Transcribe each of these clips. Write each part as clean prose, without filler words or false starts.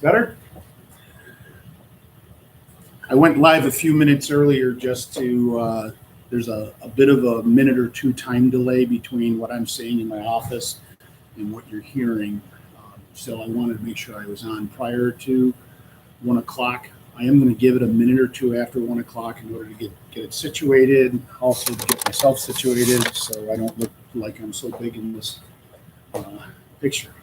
better? I went live a few minutes earlier just to, there's a bit of a minute or two time delay between what I'm saying in my office and what you're hearing. So I wanted to make sure I was on prior to 1 o'clock. I am going to give it a minute or two after 1 o'clock in order to get it situated, also to get myself situated so I don't look like I'm so big in this picture.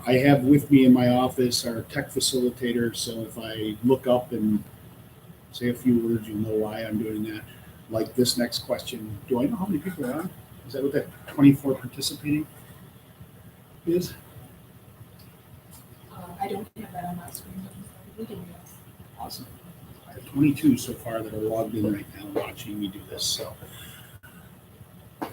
I have with me in my office our tech facilitator, so if I look up and say a few words, you'll know why I'm doing that. Like this next question, do I know how many people are on? Is that what that 24 participating is? I don't have that on my screen. We can do this. Awesome. I have 22 so far that are logged in right now watching me do this. So,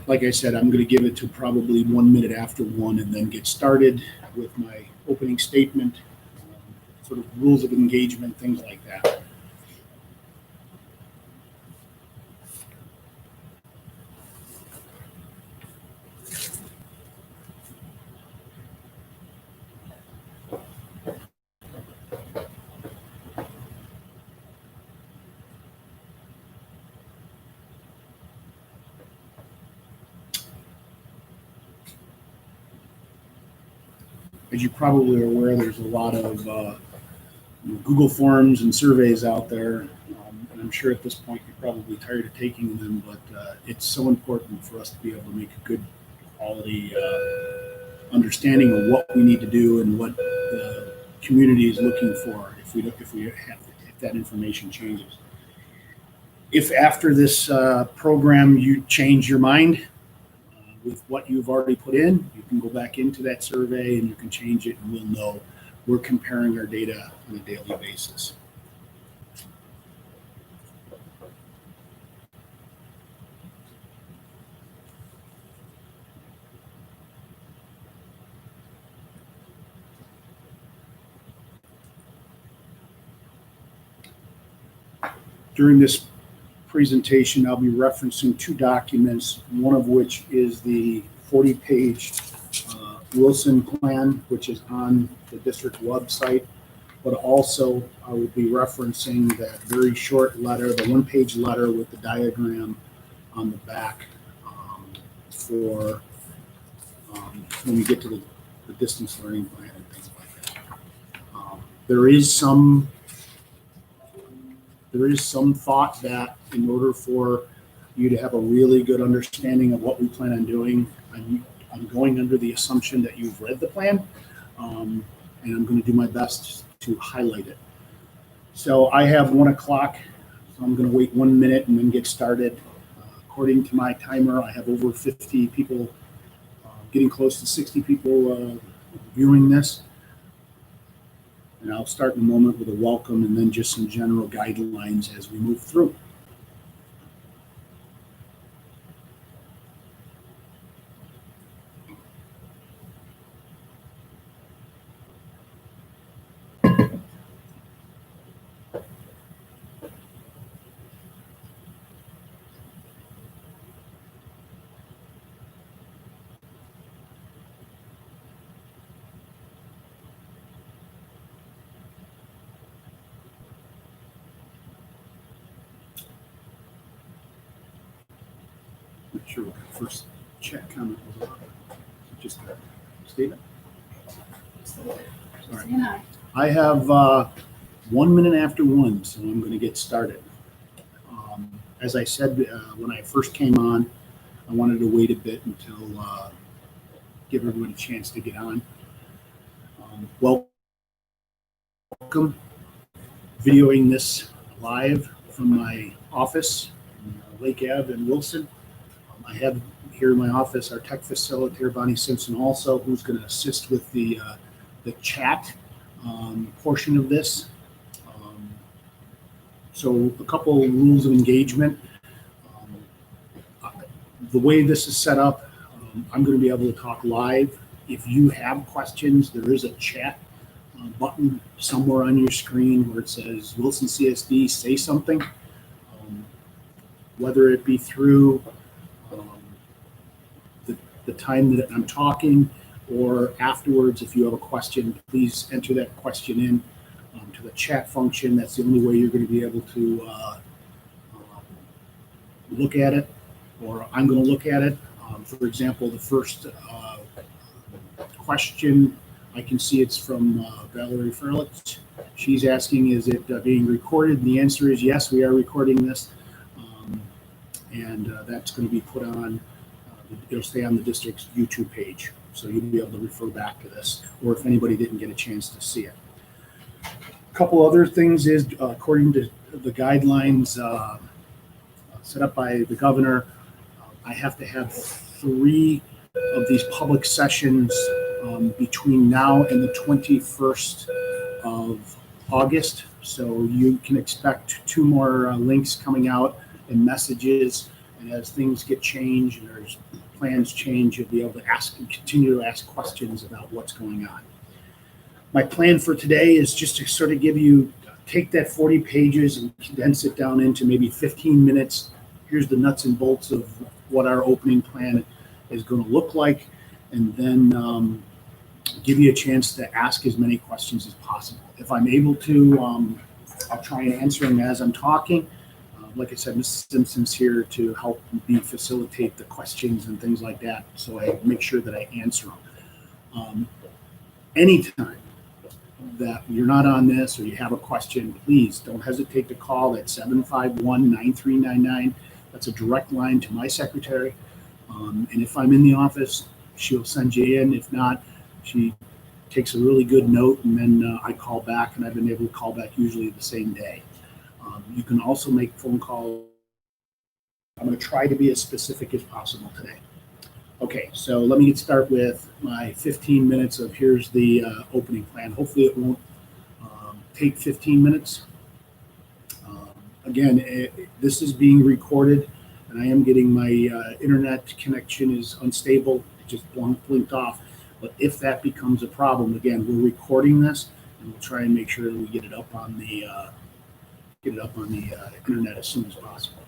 like I said, I'm going to give it to probably 1 minute after 1 and then get started with my opening statement, sort of rules of engagement, things like that. As you probably are aware, there's a lot of Google Forms and surveys out there, and I'm sure at this point you're probably tired of taking them, but it's so important for us to be able to make a good quality understanding of what we need to do and what the community is looking for if that information changes. If after this program you change your mind with what you've already put in, you can go back into that survey and you can change it, and we'll know we're comparing our data on a daily basis. During this presentation, I'll be referencing two documents, one of which is the 40-page Wilson plan, which is on the district website, but also I will be referencing that very short letter, the one-page letter with the diagram on the back for when we get to the distance learning plan and things like that. There is some thought that in order for you to have a really good understanding of what we plan on doing, I'm going under the assumption that you've read the plan, and I'm going to do my best to highlight it. So I have 1 o'clock, so I'm going to wait 1 minute and then get started. According to my timer, I have over 50 people, getting close to 60 people viewing this. And I'll start in a moment with a welcome and then just some general guidelines as we move through. Not sure what the first chat comment was about. Just a statement. Sorry. I have 1 minute after 1, so I'm going to get started. As I said when I first came on, I wanted to wait a bit until give everyone a chance to get on. Welcome. Videoing this live from my office in Lake Ave in Wilson. I have here in my office our tech facilitator, Bonnie Simpson, also, who's going to assist with the chat portion of this. So a couple rules of engagement. The way this is set up, I'm going to be able to talk live. If you have questions, there is a chat button somewhere on your screen where it says Wilson CSD, say something. Whether it be through the time that I'm talking, or afterwards, if you have a question, please enter that question in to the chat function. That's the only way you're going to be able to look at it, or I'm going to look at it. For example, the first question, I can see it's from Valerie Ferlich. She's asking, is it being recorded? And the answer is yes, we are recording this. And that's going to be put on, it'll stay on the district's YouTube page. So you'll be able to refer back to this, or if anybody didn't get a chance to see it. A couple other things is, according to the guidelines set up by the governor, I have to have 3 of these public sessions between now and the 21st of August. So you can expect 2 more links coming out and messages. And as things get changed and there's plans change, you'll be able to ask and continue to ask questions about what's going on. My plan for today is just to sort of take that 40 pages and condense it down into maybe 15 minutes. Here's the nuts and bolts of what our opening plan is going to look like, and then give you a chance to ask as many questions as possible. If I'm able to, I'll try and answer them as I'm talking. Like I said, Mrs. Simpson's here to help me facilitate the questions and things like that, so I make sure that I answer them. Anytime that you're not on this or you have a question, please don't hesitate to call at 751-9399. That's a direct line to my secretary. And if I'm in the office, she'll send you in. If not, she takes a really good note, and then I call back, and I've been able to call back usually the same day. You can also make phone calls. I'm going to try to be as specific as possible today. Okay, so let me start with my 15 minutes of here's the opening plan. Hopefully it won't take 15 minutes. Again, this is being recorded, and I am getting my internet connection is unstable. It just blinked off. But if that becomes a problem, again, we're recording this, and we'll try and make sure that we get it up on the internet as soon as possible.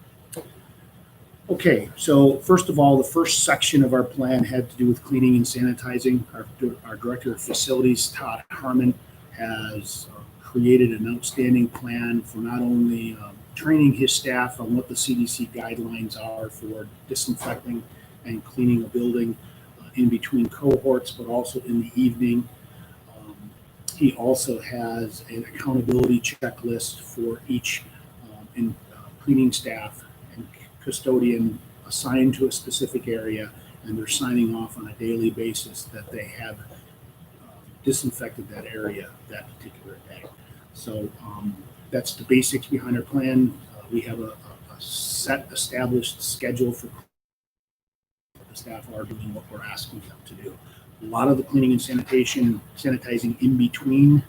Okay, so first of all, the first section of our plan had to do with cleaning and sanitizing. Our Director of Facilities, Todd Harmon, has created an outstanding plan for not only training his staff on what the CDC guidelines are for disinfecting and cleaning a building in between cohorts, but also in the evening. He also has an accountability checklist for each cleaning staff and custodian assigned to a specific area, and they're signing off on a daily basis that they have disinfected that area that particular day. So that's the basics behind our plan. We have a set established schedule for the staff are doing what we're asking them to do. A lot of the cleaning and sanitizing in between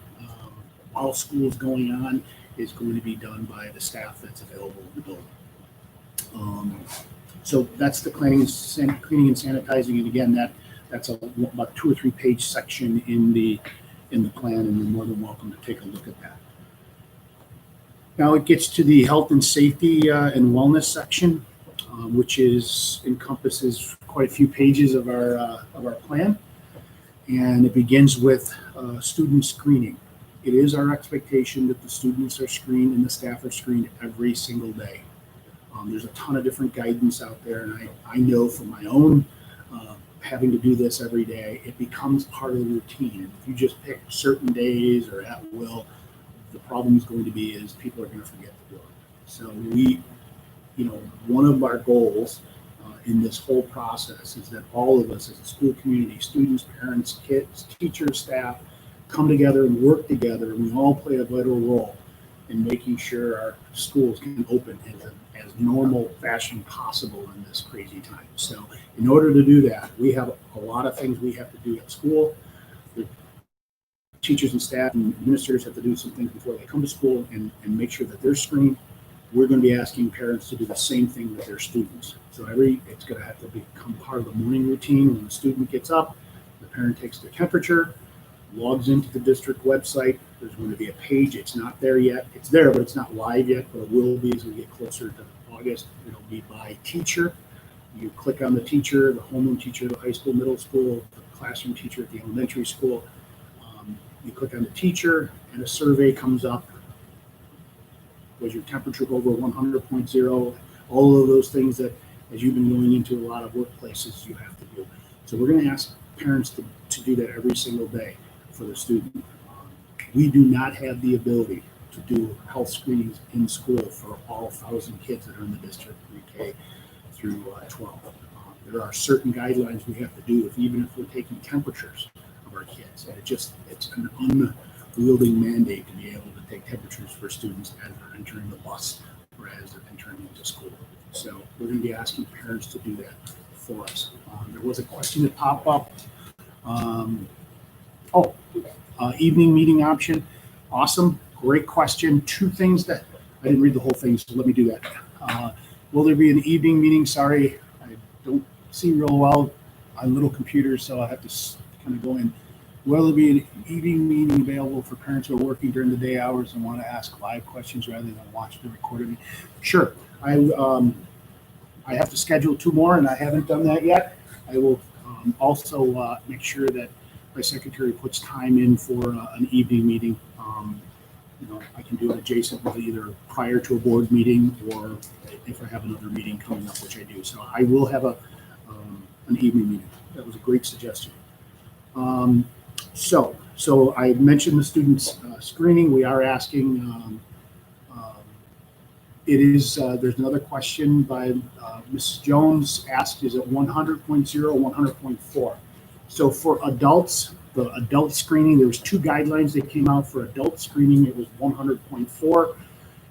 while school is going on is going to be done by the staff that's available in the building. So that's the cleaning and sanitizing, and again, that's about 2 or 3 page section in the plan, and you're more than welcome to take a look at that. Now it gets to the health and safety and wellness section, which encompasses quite a few pages of our plan. And it begins with student screening. It is our expectation that the students are screened and the staff are screened every single day. There's a ton of different guidance out there, and I know from my own having to do this every day, it becomes part of the routine. And if you just pick certain days or at will, the problem is going to be is people are going to forget to do it. So one of our goals in this whole process is that all of us as a school community, students, parents, kids, teachers, staff, come together and work together, and we all play a vital role in making sure our schools can open in as normal fashion possible in this crazy time. So in order to do that, we have a lot of things we have to do at school. The teachers and staff and administrators have to do some things before they come to school and make sure that they're screened. We're going to be asking parents to do the same thing with their students. So it's going to have to become part of the morning routine. When the student gets up, the parent takes their temperature, logs into the district website. There's going to be a page. It's not there yet. It's there, but it's not live yet, but it will be as we get closer to August. It'll be by teacher. You click on the teacher, the homeroom teacher, the high school, middle school, the classroom teacher at the elementary school. You click on the teacher and a survey comes up. Was your temperature over 100.0? All of those things that, as you've been going into a lot of workplaces, you have to do. So we're going to ask parents to do that every single day for the student. We do not have the ability to do health screenings in school for all 1,000 kids that are in the district, pre-K through 12. There are certain guidelines we have to do, even if we're taking temperatures of our kids. And it's an unwieldy mandate to be able to take temperatures for students as they're entering the bus or as they're entering into school. So we're going to be asking parents to do that for us. There was a question that popped up. Evening meeting option. Awesome. Great question. Two things that I didn't read the whole thing, so let me do that. Will there be an evening meeting? Sorry, I don't see real well on little computers, so I have to kind of go in. Will there be an evening meeting available for parents who are working during the day hours and want to ask live questions rather than watch the recorded meeting? Sure. I have to schedule 2 more, and I haven't done that yet. I will also make sure that my secretary puts time in for an evening meeting. I can do it adjacent with either prior to a board meeting or if I have another meeting coming up, which I do. So I will have an evening meeting. That was a great suggestion. So I mentioned the students screening. We are asking. There's another question by Mrs. Jones asked, is it 100.0, 100.4? So for adults, the adult screening, there was 2 guidelines that came out for adult screening. It was 100.4,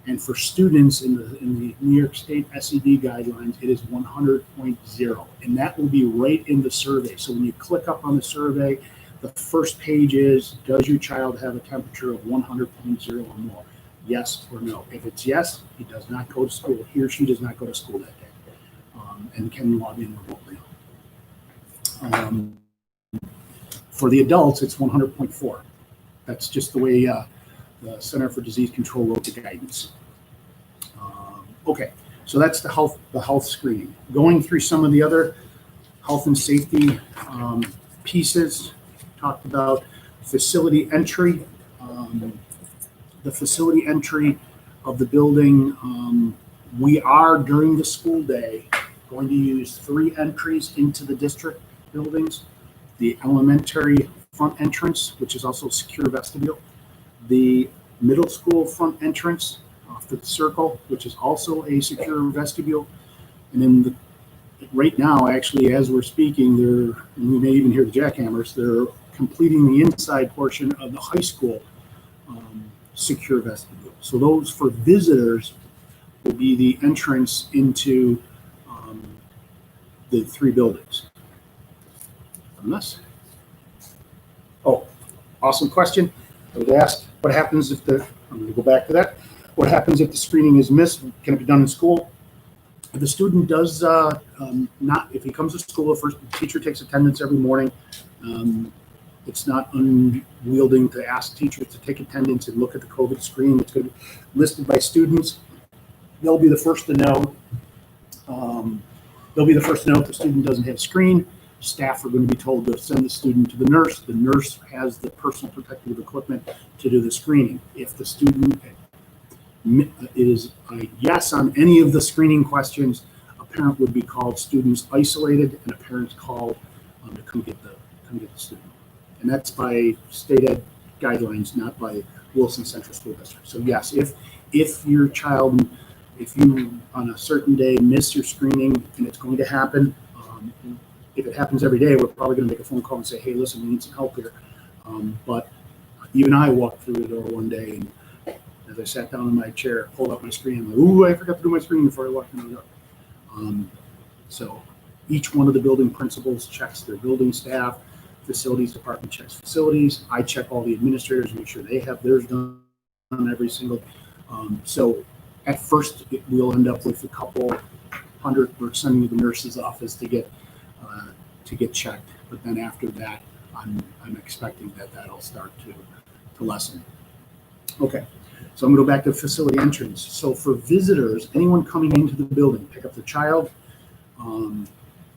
and for students in the New York State SED guidelines, it is 100.0, and that will be right in the survey. So when you click up on the survey, the first page is, does your child have a temperature of 100.0 or more? Yes or no. If it's yes, he does not go to school. He or she does not go to school that day, and can log in remotely. For the adults, it's 100.4. That's just the way the Center for Disease Control wrote the guidance. Okay, so that's the health screening. Going through some of the other health and safety pieces, talked about facility entry. The facility entry of the building, we are, during the school day, going to use 3 entries into the district buildings. The elementary front entrance, which is also a secure vestibule. The middle school front entrance off the circle, which is also a secure vestibule. And then right now, actually, as we're speaking, and you may even hear the jackhammers, they're completing the inside portion of the high school secure vestibule. So those for visitors will be the entrance into the 3 buildings. Oh, awesome question. I was asked, what happens if I'm going to go back to that. What happens if the screening is missed? Can it be done in school? If the student does if he comes to school, the teacher takes attendance every morning. It's not unwielding to ask teachers to take attendance and look at the COVID screen. It's going to be listed by students. They'll be the first to know. If the student doesn't have a screen. Staff are going to be told to send the student to the nurse. The nurse has the personal protective equipment to do the screening. If the student is a yes on any of the screening questions, a parent would be called. Students isolated, and a parent's called to come get the student. And that's by state ed guidelines, not by Wilson Central School District. So yes, if your child, if you on a certain day miss your screening, and it's going to happen. If it happens every day, we're probably going to make a phone call and say, hey, listen, we need some help here. But even I walked through the door one day, and as I sat down in my chair, pulled up my screen, I'm like, ooh, I forgot to do my screen before I walked in the door. So each one of the building principals checks their building staff. Facilities department checks facilities. I check all the administrators, make sure they have theirs done every single. So at first, we'll end up with a couple hundred. We're sending to the nurse's office to get checked, but then after that, I'm expecting that'll start to lessen. Okay, so I'm going to go back to facility entrance. So for visitors, anyone coming into the building, pick up their child,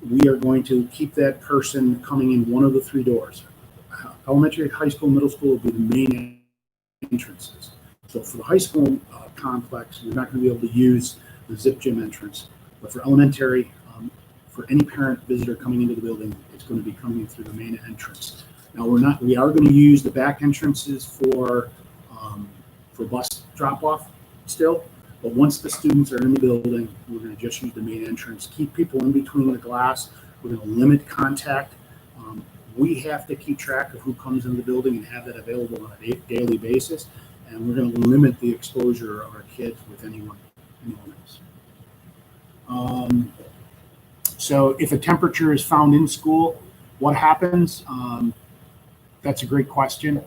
we are going to keep that person coming in one of the three doors. Elementary, high school, middle school will be the main entrances. So for the high school complex, you're not going to be able to use the Zip Gym entrance. But for elementary, for any parent visitor coming into the building, it's going to be coming in through the main entrance. Now we are going to use the back entrances for bus drop off still. But once the students are in the building, we're going to just use the main entrance. Keep people in between the glass. We're going to limit contact. We have to keep track of who comes in the building and have that available on a daily basis. And we're going to limit the exposure of our kids with anyone else. So if a temperature is found in school, what happens? That's a great question.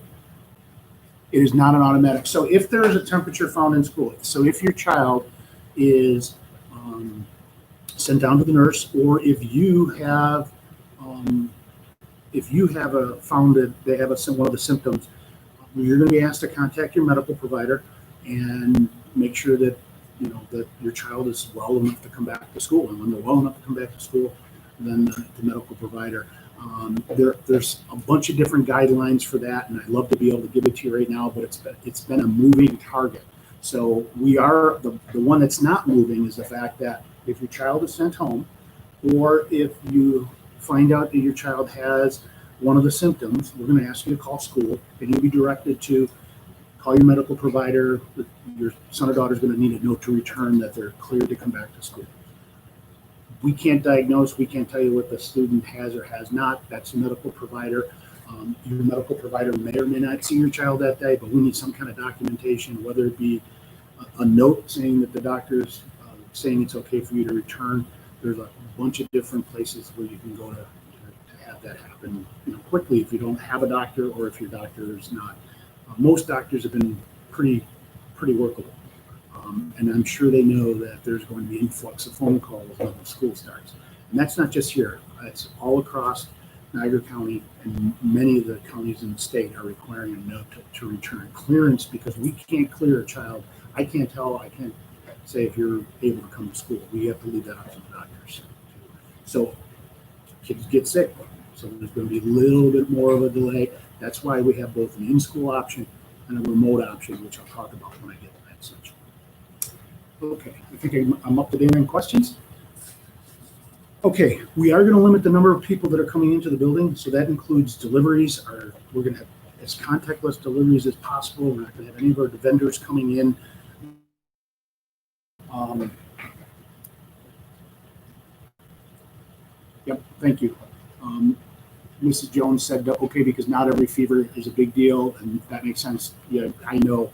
It is not an automatic. So if there is a temperature found in school, so if your child is sent down to the nurse, or if you have found that they have one of the symptoms, you're going to be asked to contact your medical provider and make sure that that your child is well enough to come back to school. And when they're well enough to come back to school, then the medical provider. There's a bunch of different guidelines for that, and I'd love to be able to give it to you right now, but it's been a moving target. So we are the one that's not moving is the fact that if your child is sent home, or if you find out that your child has one of the symptoms, we're going to ask you to call school, and you'll be directed to call your medical provider. Your son or daughter is going to need a note to return that they're cleared to come back to school. We can't diagnose. We can't tell you what the student has or has not. That's the medical provider. Your medical provider may or may not see your child that day, but we need some kind of documentation, whether it be a note saying that the doctor's saying it's okay for you to return. There's a bunch of different places where you can go to have that happen quickly if you don't have a doctor or if your doctor is not. Most doctors have been pretty workable. And I'm sure they know that there's going to be influx of phone calls when the school starts. And that's not just here. It's all across Niagara County, and many of the counties in the state are requiring a note to return clearance, because we can't clear a child. I can't say if you're able to come to school. We have to leave that up to the doctors. So kids get sick. So there's going to be a little bit more of a delay. That's why we have both an in-school option and a remote option, which I'll talk about when I get to that section. Okay, I think I'm up to date on questions. Okay, we are going to limit the number of people that are coming into the building, so that includes deliveries. We're going to have as contactless deliveries as possible. We're not going to have any of our vendors coming in. Yep, thank you. Mrs. Jones said, okay, because not every fever is a big deal, and that makes sense. Yeah, I know.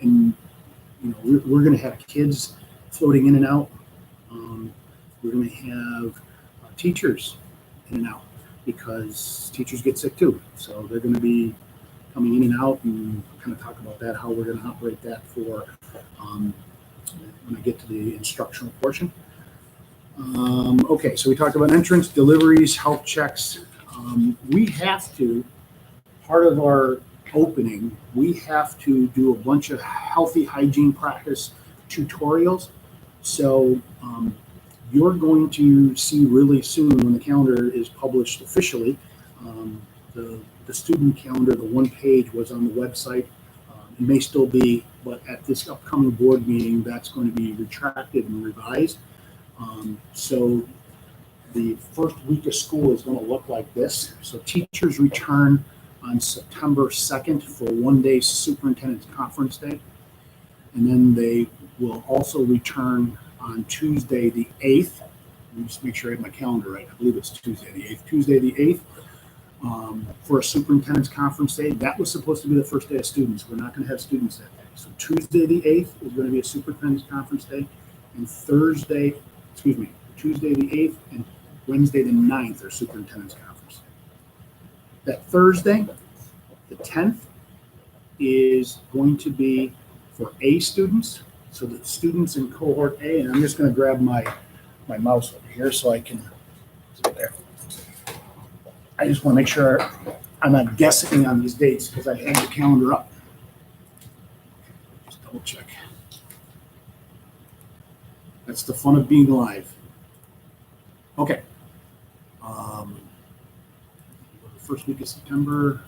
And we're going to have kids floating in and out. We're going to have teachers in and out, because teachers get sick too. So they're going to be coming in and out, and kind of talk about that, how we're going to operate that for when I get to the instructional portion. Okay, so we talked about entrance, deliveries, health checks. We have to, part of our opening, we have to do a bunch of healthy hygiene practice tutorials. So you're going to see really soon, when the calendar is published officially, the student calendar, the one page was on the website. It may still be, but at this upcoming board meeting, that's going to be retracted and revised. So the first week of school is going to look like this. So teachers return on September 2nd for one-day superintendent's conference day. And then they will also return on Tuesday the 8th. Let me just make sure I have my calendar right. I believe it's Tuesday the 8th. Tuesday the 8th for a superintendent's conference day. That was supposed to be the first day of students. We're not going to have students that day. So Tuesday the 8th is going to be a superintendent's conference day. And Tuesday the 8th and Wednesday the 9th are superintendent's conference. That Thursday, the 10th, is going to be for A students. So the students in cohort A, and I'm just going to grab my mouse over here so I can sit there. I just want to make sure I'm not guessing on these dates, because I have the calendar up. Just double check. That's the fun of being live. Okay. The first week of September.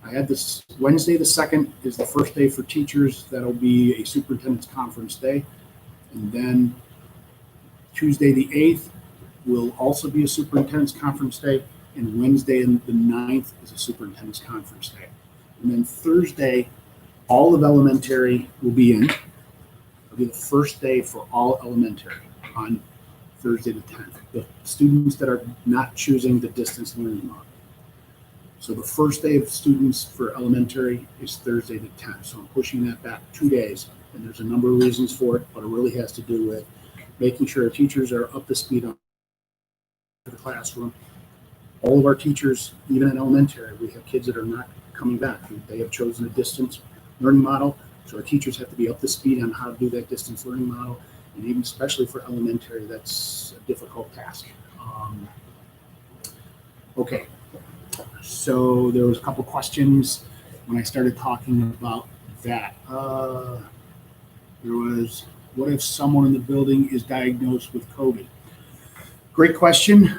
I had this Wednesday, the 2nd is the first day for teachers. That'll be a superintendent's conference day. And then Tuesday, the 8th will also be a superintendent's conference day. And Wednesday, the 9th is a superintendent's conference day. And then Thursday, all of elementary will be in. It'll be the first day for all elementary on Thursday, the 10th. The students that are not choosing the distance learning model. So the first day of students for elementary is Thursday the 10th. So I'm pushing that back 2 days. And there's a number of reasons for it, but it really has to do with making sure our teachers are up to speed on the classroom. All of our teachers, even in elementary, we have kids that are not coming back. They have chosen a distance learning model. So our teachers have to be up to speed on how to do that distance learning model. And even especially for elementary, that's a difficult task. Okay. So there was a couple questions when I started talking about that. There was, what if someone in the building is diagnosed with COVID? Great question.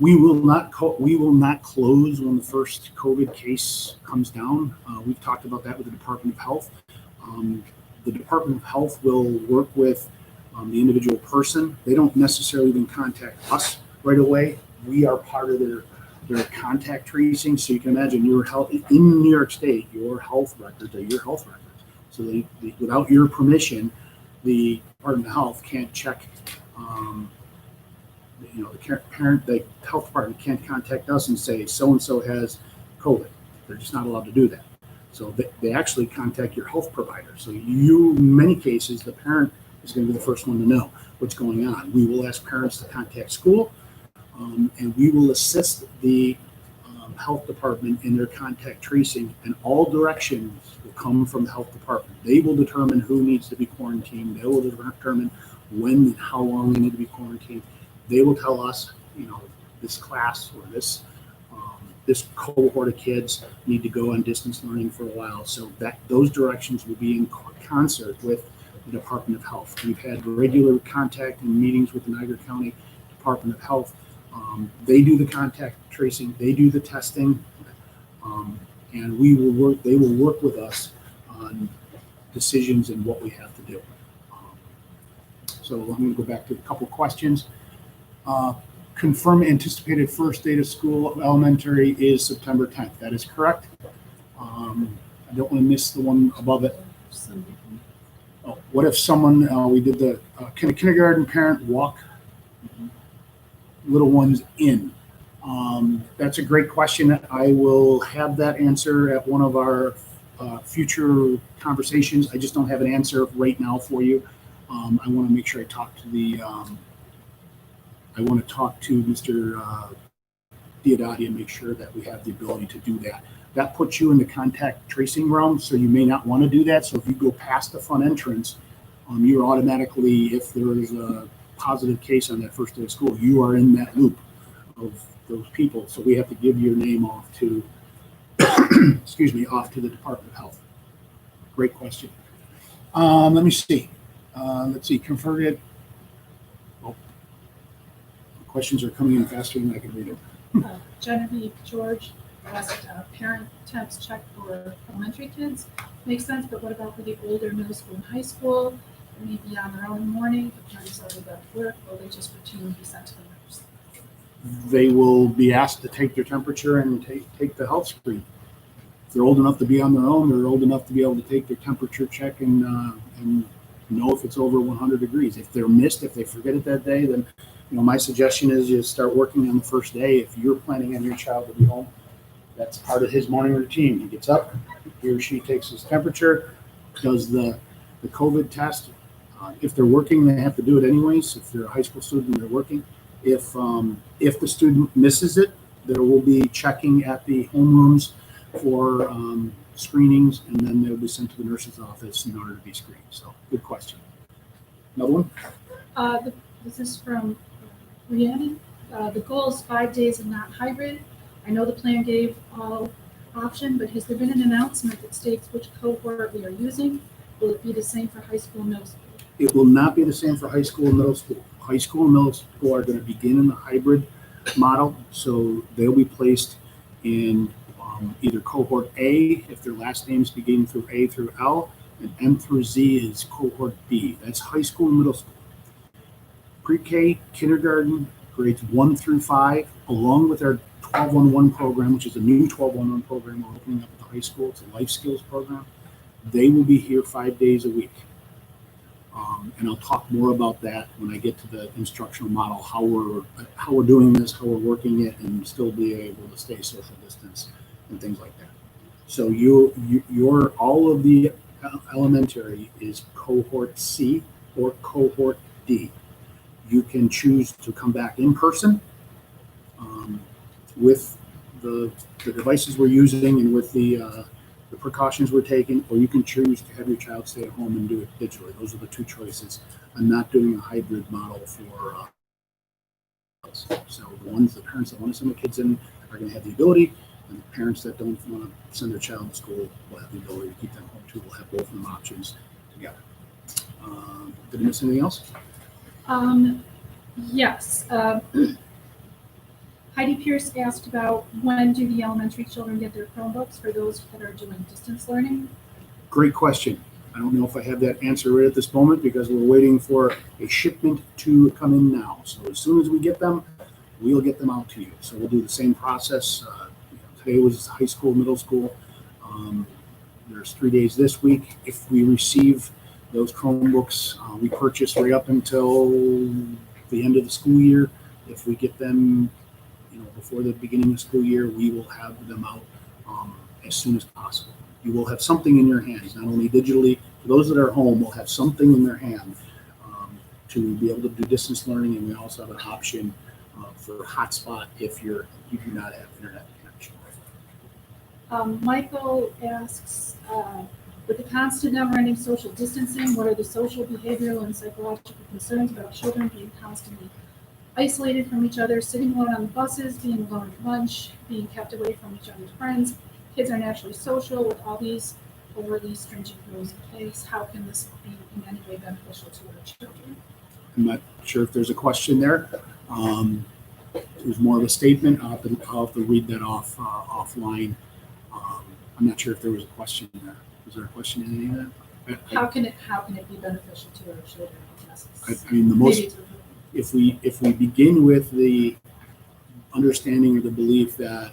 We will not close when the first COVID case comes down. We've talked about that with the Department of Health. The Department of Health will work with the individual person. They don't necessarily even contact us right away. We are part of their contact tracing. So you can imagine your health in New York State, your health records are your health records. So they without your permission, the Department of Health can't check. The health department can't contact us and say so-and-so has COVID. They're just not allowed to do that. So they actually contact your health provider. So in many cases, the parent is going to be the first one to know what's going on. We will ask parents to contact school, and we will assist the health department in their contact tracing, and all directions will come from the health department. They will determine who needs to be quarantined. They will determine when and how long they need to be quarantined. They will tell us, this class or this cohort of kids need to go on distance learning for a while. So that those directions will be in concert with the Department of Health. We've had regular contact and meetings with the Niagara County Department of Health. They do the contact tracing, they do the testing, and they will work with us on decisions and what we have to do. So I'm going to go back to a couple questions. Confirm anticipated first day to school of elementary is September 10th. That is correct. I don't want to miss the one above it. Oh, what if someone, we did can a kindergarten parent walk little ones in? That's a great question. I will have that answer at one of our future conversations. I just don't have an answer right now for you. I want to make sure I talk to Mr. Diodati and make sure that we have the ability to do that. That puts you in the contact tracing realm, so you may not want to do that. So if you go past the front entrance, you're automatically, if there is a positive case on that first day of school, you are in that loop of those people. So we have to give your name off to, off to the Department of Health. Great question. Let me see. Let's see. Converted. Oh, the questions are coming in faster than I can read them. Genevieve George asked parent temps check for elementary kids. Makes sense, but what about for the older middle school and high school? They may be on their own in the morning, the parents already got to work, or they just routinely be sent to the nurse. They will be asked to take their temperature and take the health screen. If they're old enough to be on their own, they're old enough to be able to take their temperature check and know if it's over 100 degrees. If they're missed, if they forget it that day, then my suggestion is you start working on the first day. If you're planning on your child to be home, that's part of his morning routine. He gets up, he or she takes his temperature, does the COVID test. If they're working, they have to do it anyways. If they're a high school student, they're working. If the student misses it, there will be checking at the homerooms for screenings, and then they'll be sent to the nurse's office in order to be screened. So, good question. Another one? This is from Rhiannon. The goal is 5 days and not hybrid. I know the plan gave all option, but has there been an announcement that states which cohort we are using? Will it be the same for high school and middle school? It will not be the same for high school and middle school. high school and middle school are going to begin in the hybrid model. So they'll be placed in either cohort A, if their last names begin through A through L, and M through Z is cohort B. That's high school and middle school. Pre-K, kindergarten, grades 1 through 5, along with our 1211 program, which is a new 1211 program we're opening up at the high school. It's a life skills program. They will be here 5 days a week. And I'll talk more about that when I get to the instructional model, how we're doing this, how we're working it, and still be able to stay social distance and things like that. So your all of the elementary is cohort C or cohort D. You can choose to come back in person with the devices we're using and with the precautions we're taking, or you can choose to have your child stay at home and do it digitally. Those are the two choices. I'm not doing a hybrid model for so the parents that want to send their kids in are going to have the ability, and the parents that don't want to send their child to school will have the ability to keep them home too. We'll have both of them options together. Did I miss anything else? Yes. Heidi Pierce asked about when do the elementary children get their Chromebooks for those that are doing distance learning? Great question. I don't know if I have that answer right at this moment because we're waiting for a shipment to come in now. So as soon as we get them, we'll get them out to you. So we'll do the same process. Today was high school, middle school. There's 3 days this week. If we receive those Chromebooks, we purchase right up until the end of the school year. If we get them before the beginning of the school year, we will have them out as soon as possible. You will have something in your hands, not only digitally. For those that are home, will have something in their hand to be able to do distance learning, and we also have an option for hotspot if you do not have internet connection. Michael asks, with the constant never-ending social distancing, what are the social, behavioral, and psychological concerns about children being constantly isolated from each other, sitting alone on the buses, being alone at lunch, being kept away from each other's friends? Kids are naturally social. With all these overly stringent rules in place, how can this be in any way beneficial to our children? I'm not sure if there's a question there. It was more of a statement. I'll have to read that offline. I'm not sure if there was a question there. Was there a question in any of that? How can it be beneficial to our children? I mean, the most. If we begin with the understanding or the belief that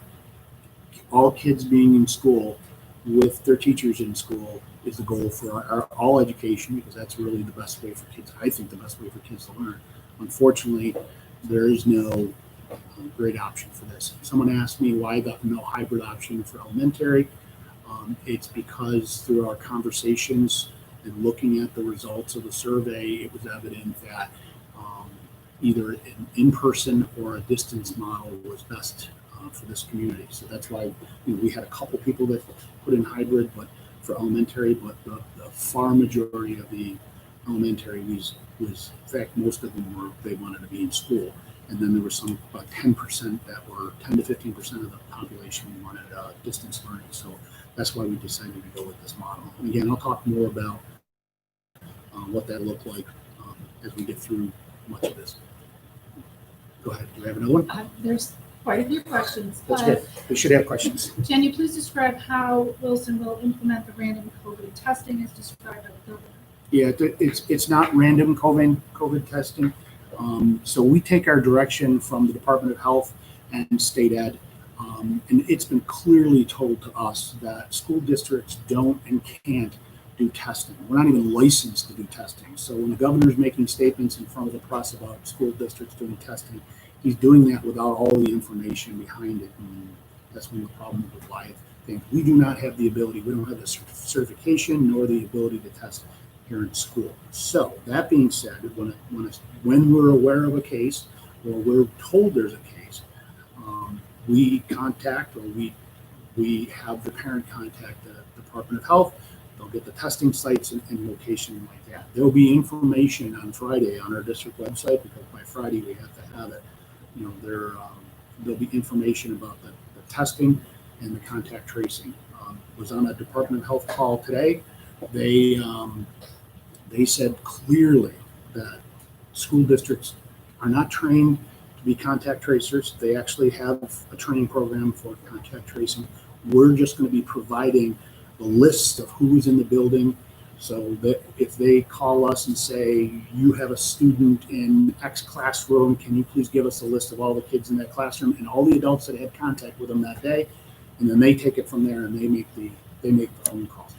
all kids being in school with their teachers in school is the goal for all education, because that's really the best way for kids. I think the best way for kids to learn. Unfortunately, there is no great option for this. Someone asked me why no hybrid option for elementary. It's because through our conversations and looking at the results of the survey, it was evident that either an in-person or a distance model was best for this community. So that's why we had a couple people that put in hybrid, but for elementary, but the far majority of the elementary was in fact, most of them they wanted to be in school. And then there was about 10% that were 10 to 15% of the population wanted distance learning. So that's why we decided to go with this model. And again, I'll talk more about what that looked like as we get through much of this. Go ahead. Do you have another one? There's quite a few questions. That's good. We should have questions. Can you please describe how Wilson will implement the random COVID testing as described by the governor? Yeah, it's not random COVID testing. So we take our direction from the Department of Health and State Ed. And it's been clearly told to us that school districts don't and can't do testing. We're not even licensed to do testing. So when the governor's making statements in front of the press about school districts doing testing, he's doing that without all the information behind it. And that's one of the problems with live things. We do not have the ability, we don't have the certification nor the ability to test here in school. So that being said, when we're aware of a case or we're told there's a case, we contact or we have the parent contact the Department of Health. They'll get the testing sites and location like that. There'll be information on Friday on our district website, because by Friday we have to have it. There'll be information about the testing and the contact tracing. Was on a Department of Health call today. They said clearly that school districts are not trained to be contact tracers. They actually have a training program for contact tracing. We're just going to be providing the list of who's in the building, so that if they call us and say, you have a student in X classroom, can you please give us a list of all the kids in that classroom and all the adults that had contact with them that day, and then they take it from there and they make the phone calls.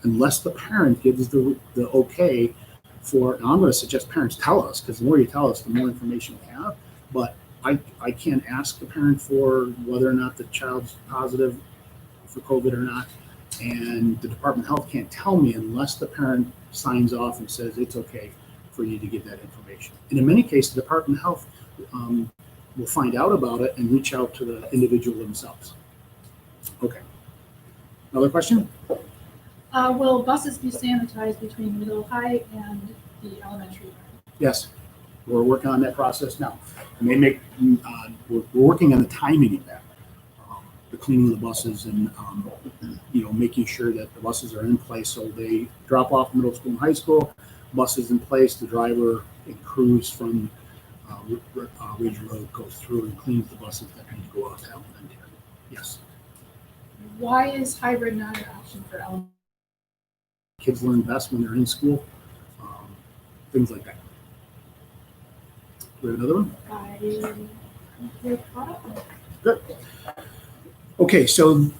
Unless the parent gives the okay for, and I'm going to suggest parents tell us, because the more you tell us, the more information we have. But I can't ask the parent for whether or not the child's positive for COVID or not. And the Department of Health can't tell me unless the parent signs off and says it's okay for you to give that information. And in many cases, the Department of Health will find out about it and reach out to the individual themselves. Okay. Another question? Will buses be sanitized between middle high and the elementary level? Yes. We're working on that process now. And they make, we're working on the timing of that. The cleaning of the buses and, making sure that the buses are in place. So they drop off middle school and high school, buses in place, the driver and crews from Ridge Road goes through and cleans the buses that need to go out to elementary. Yes. Why is hybrid not an option for elementary? Kids learn best when they're in school, things like that. Do we have another one? Good. Okay, so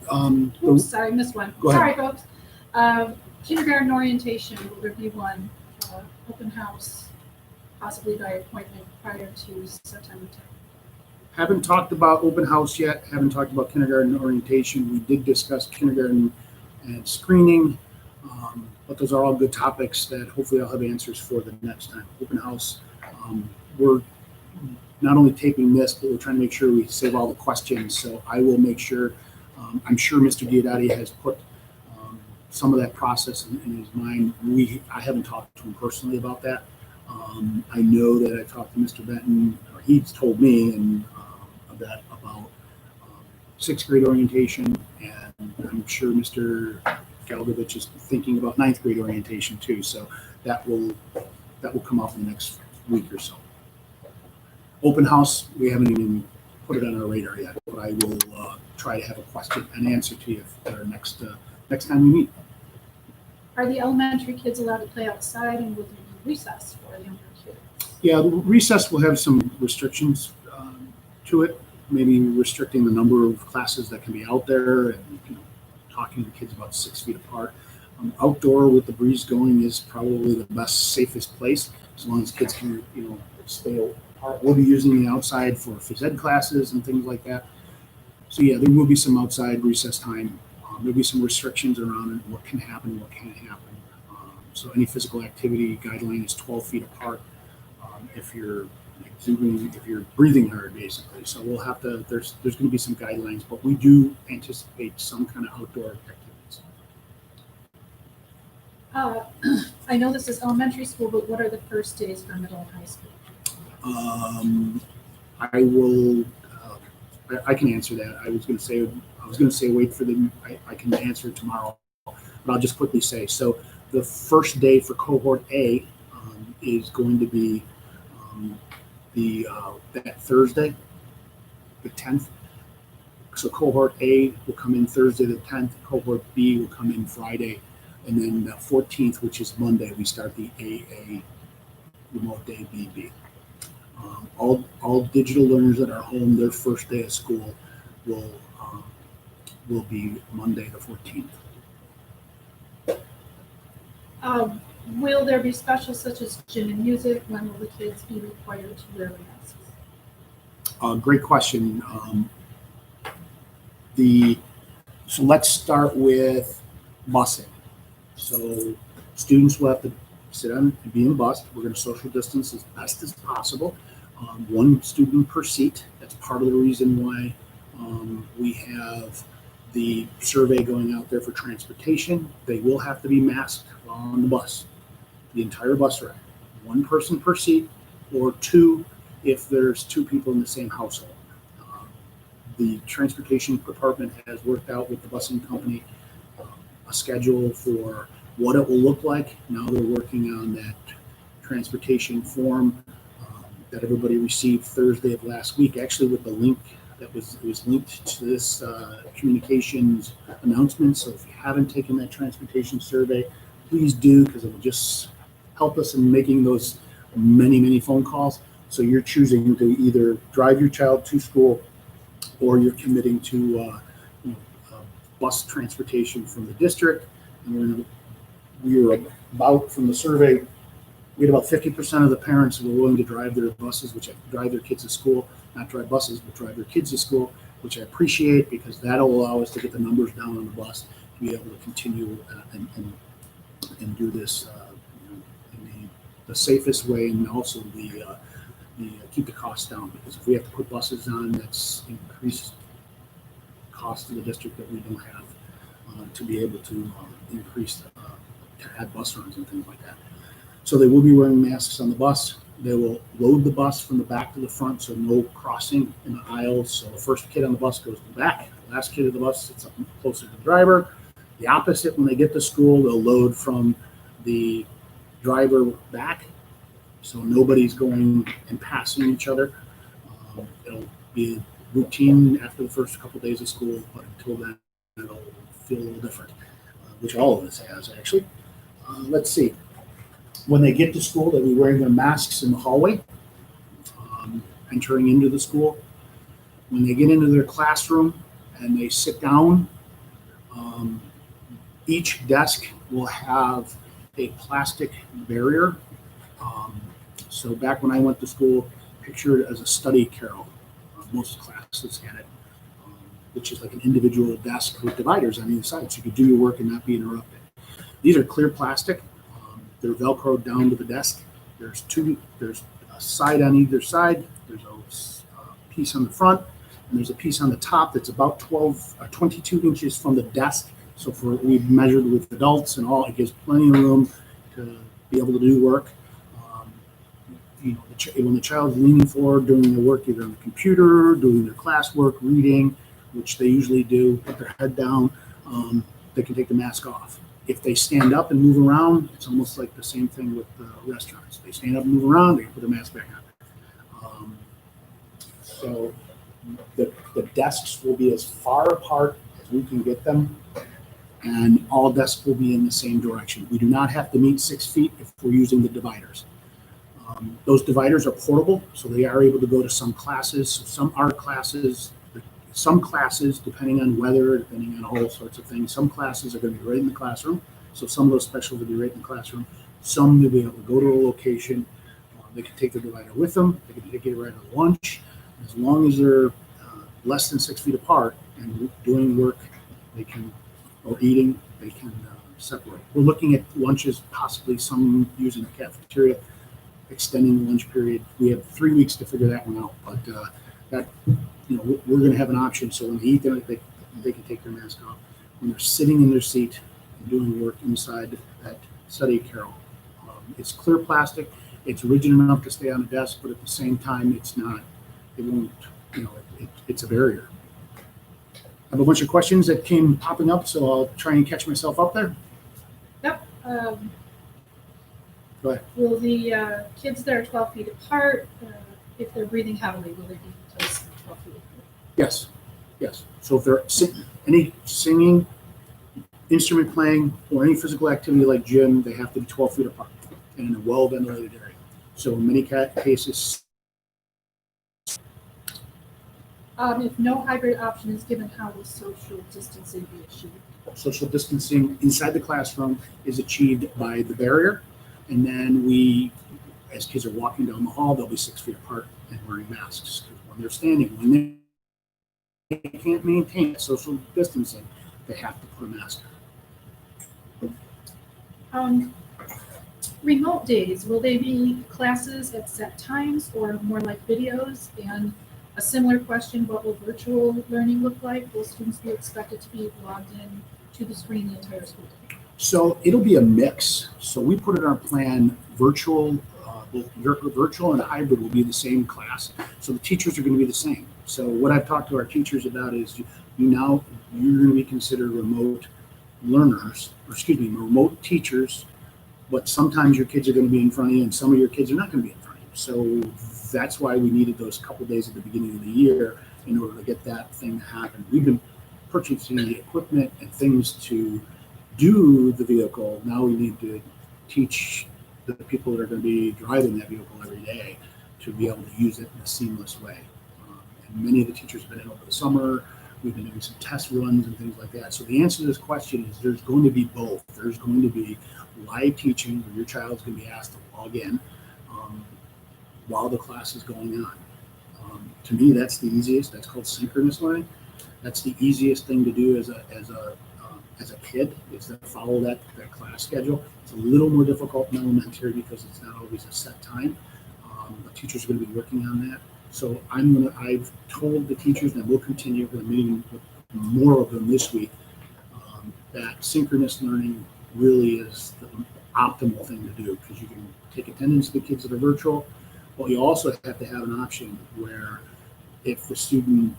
Oops, sorry, missed one. Go ahead. Sorry, folks. Kindergarten orientation, will there be one open house, possibly by appointment prior to September 10th? Haven't talked about open house yet. Haven't talked about kindergarten orientation. We did discuss kindergarten and screening, but those are all good topics that hopefully I'll have answers for the next time. Open house, we're not only taping this, but we're trying to make sure we save all the questions. So I will make sure, I'm sure Mr. Diodati has put some of that process in his mind. I haven't talked to him personally about that. I know that I talked to Mr. Benton, or he's told me about sixth grade orientation, and I'm sure Mr. Galdovich is thinking about ninth grade orientation too. So that will come up in the next week or so. Open house, we haven't even put it on our radar yet, but I will try to have a question and answer to you at our next time we meet. Are the elementary kids allowed to play outside, and will there be recess for younger kids? Yeah, recess will have some restrictions to it, maybe restricting the number of classes that can be out there, and talking to kids about 6 feet apart. Outdoor with the breeze going is probably the best, safest place, as long as kids can stay apart. We'll be using the outside for phys ed classes and things like that. So yeah, there will be some outside recess time. There'll be some restrictions around what can happen, what can't happen. So any physical activity guideline is 12 feet apart. If you're exuding, if you're breathing hard, basically. So we'll have to. There's going to be some guidelines, but we do anticipate some kind of outdoor activities. I know this is elementary school, but what are the first days for middle and high school? I will. I can answer that. I was going to say wait for them. I can answer it tomorrow, but I'll just quickly say. So the first day for cohort A is going to be that Thursday, the 10th. So cohort A will come in Thursday the 10th. Cohort B will come in Friday, and then the 14th, which is Monday, we start the AA remote day BB. All digital learners that are home, their first day of school will be Monday the 14th. Will there be specials such as gym and music? When will the kids be required to wear masks? Great question. So let's start with busing. So students will have to sit on and be in bus. We're going to social distance as best as possible. One student per seat. That's part of the reason why we have the survey going out there for transportation. They will have to be masked while on the bus, the entire bus ride. One person per seat, or two if there's two people in the same household. The transportation department has worked out with the busing company a schedule for what it will look like. Now they're working on that transportation form that everybody received Thursday of last week, actually with the link it was linked to this communications announcement. So if you haven't taken that transportation survey, please do, because it will just help us in making those many phone calls. So you're choosing to either drive your child to school, or you're committing to bus transportation from the district. And we were about, from the survey, we had about 50% of the parents who were willing to drive their buses, drive their kids to school, not drive buses, but drive their kids to school, which I appreciate, because that'll allow us to get the numbers down on the bus to be able to continue and do this in the safest way, and also the keep the costs down. Because if we have to put buses on, that's increased cost to the district that we don't have to be able to increase to add bus runs and things like that. So they will be wearing masks on the bus. They will load the bus from the back to the front, so no crossing in the aisles. So the first kid on the bus goes to the back. The last kid of the bus sits up closer to the driver. The opposite, when they get to school, they'll load from the driver back, so nobody's going and passing each other. It'll be routine after the first couple of days of school, but until then, it'll feel a little different, which all of this has, actually. Let's see. When they get to school, they'll be wearing their masks in the hallway, entering into the school. When they get into their classroom and they sit down, each desk will have a plastic barrier. So back when I went to school, picture it as a study carrel. Most classes had it, which is like an individual desk with dividers on either side, so you could do your work and not be interrupted. These are clear plastic. They're Velcroed down to the desk. There's a side on either side. There's a piece on the front, and there's a piece on the top that's about 22 inches from the desk. So we've measured with adults and all, it gives plenty of room to be able to do work. When the child's leaning forward, doing their work either on the computer, doing their classwork, reading, which they usually do, put their head down, they can take the mask off. If they stand up and move around, it's almost like the same thing with the restaurants. They stand up and move around, they can put their mask back on. So the desks will be as far apart as we can get them, and all desks will be in the same direction. We do not have to meet 6 feet if we're using the dividers. Those dividers are portable, so they are able to go to some classes. So some art classes, some classes, depending on weather, depending on all sorts of things, some classes are going to be right in the classroom. So some of those specials will be right in the classroom. Some will be able to go to a location. They can take the divider with them. They can take it right at lunch. As long as they're less than 6 feet apart and doing work, they can, or eating, they can separate. We're looking at lunches, possibly some using the cafeteria, extending the lunch period. We have 3 weeks to figure that one out, but we're going to have an option. So when they eat, they can take their mask off. When they're sitting in their seat and doing work inside that study carrel, it's clear plastic. It's rigid enough to stay on the desk, but at the same time, it's not. It won't. It's a barrier. I have a bunch of questions that came popping up, so I'll try and catch myself up there. Yep. Go ahead. Will the kids that are 12 feet apart, if they're breathing heavily, will they be placed 12 feet apart? Yes. So if they're any singing, instrument playing, or any physical activity like gym, they have to be 12 feet apart and in a well-ventilated area. So in many cases, if no hybrid option is given, how will social distancing be achieved? social distancing inside the classroom is achieved by the barrier. And then we, as kids are walking down the hall, they'll be 6 feet apart and wearing masks. When they're standing, when they can't maintain social distancing, they have to put a mask on. Remote days, will they be classes at set times or more like videos? And a similar question, what will virtual learning look like? Will students be expected to be logged in to the screen the entire school day? So it'll be a mix. So we put in our plan virtual, both virtual and hybrid will be the same class. So the teachers are going to be the same. So what I've talked to our teachers about is you're going to be considered remote learners, remote teachers, but sometimes your kids are going to be in front of you and some of your kids are not going to be in front of you. So that's why we needed those couple days at the beginning of the year in order to get that thing to happen. We've been purchasing the equipment and things to do the vehicle. Now we need to teach the people that are going to be driving that vehicle every day to be able to use it in a seamless way. And many of the teachers have been in over the summer. We've been doing some test runs and things like that. So the answer to this question is there's going to be both. There's going to be live teaching where your child's going to be asked to log in while the class is going on. To me, that's the easiest. That's called synchronous learning. That's the easiest thing to do as a kid, is to follow that class schedule. It's a little more difficult in elementary because it's not always a set time. But teachers are going to be working on that. So I've told the teachers, and we'll continue with a meeting with more of them this week, that synchronous learning really is the optimal thing to do, because you can take attendance to the kids that are virtual, but you also have to have an option where if the student,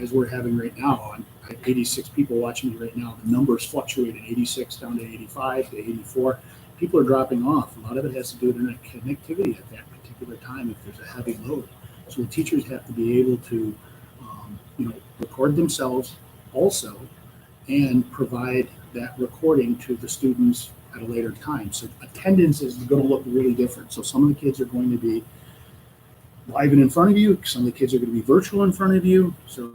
as we're having right now, I have 86 people watching me right now, the numbers fluctuate at 86 down to 85 to 84. People are dropping off. A lot of it has to do with internet connectivity at that particular time if there's a heavy load. So the teachers have to be able to, record themselves also and provide that recording to the students at a later time. So attendance is going to look really different. So some of the kids are going to be live and in front of you. Some of the kids are going to be virtual in front of you. So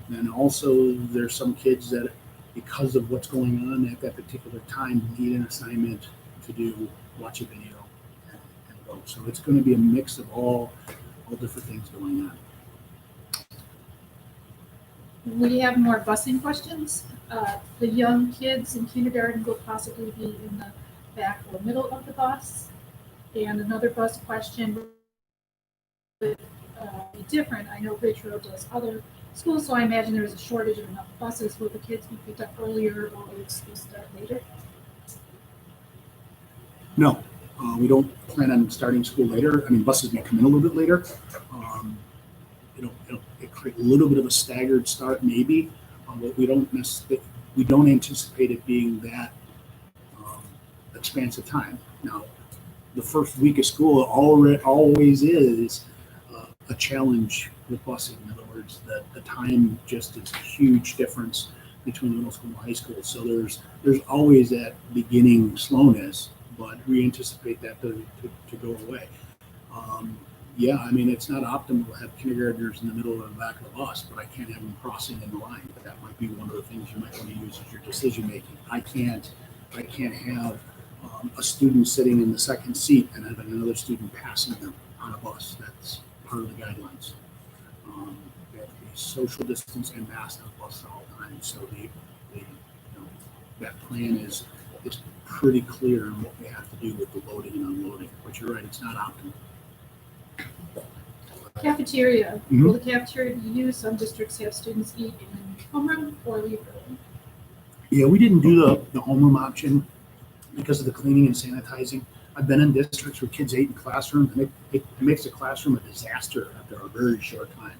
then also there's some kids that, because of what's going on at that particular time, need an assignment to do, watch a video and go. So it's going to be a mix of all different things going on. We have more busing questions. The young kids in kindergarten will possibly be in the back or middle of the bus. And another bus question would be different. I know Ridge Road does other schools, so I imagine there is a shortage of enough buses. Will the kids be picked up earlier, or will school start later? No, we don't plan on starting school later. I mean, buses may come in a little bit later. It create a little bit of a staggered start, maybe, but we don't anticipate it being that expansive time. Now, the first week of school always is a challenge with busing. In other words, the time just is a huge difference between middle school and high school. So there's always that beginning slowness, but we anticipate that to go away. Yeah, I mean, it's not optimal to have kindergartners in the middle or the back of the bus, but I can't have them crossing in the line. That might be one of the things you might want to use as your decision making. I can't have a student sitting in the second seat and having another student passing them on a bus. That's part of the guidelines. They have to be social distance and masked on the bus at all times. So that plan is pretty clear on what we have to do with the loading and unloading. But you're right, it's not optimal. Cafeteria. Mm-hmm. Will the cafeteria be used? Some districts have students eat in homeroom or leave early. Yeah, we didn't do the homeroom option because of the cleaning and sanitizing. I've been in districts where kids ate in classrooms, and it makes the classroom a disaster after a very short time.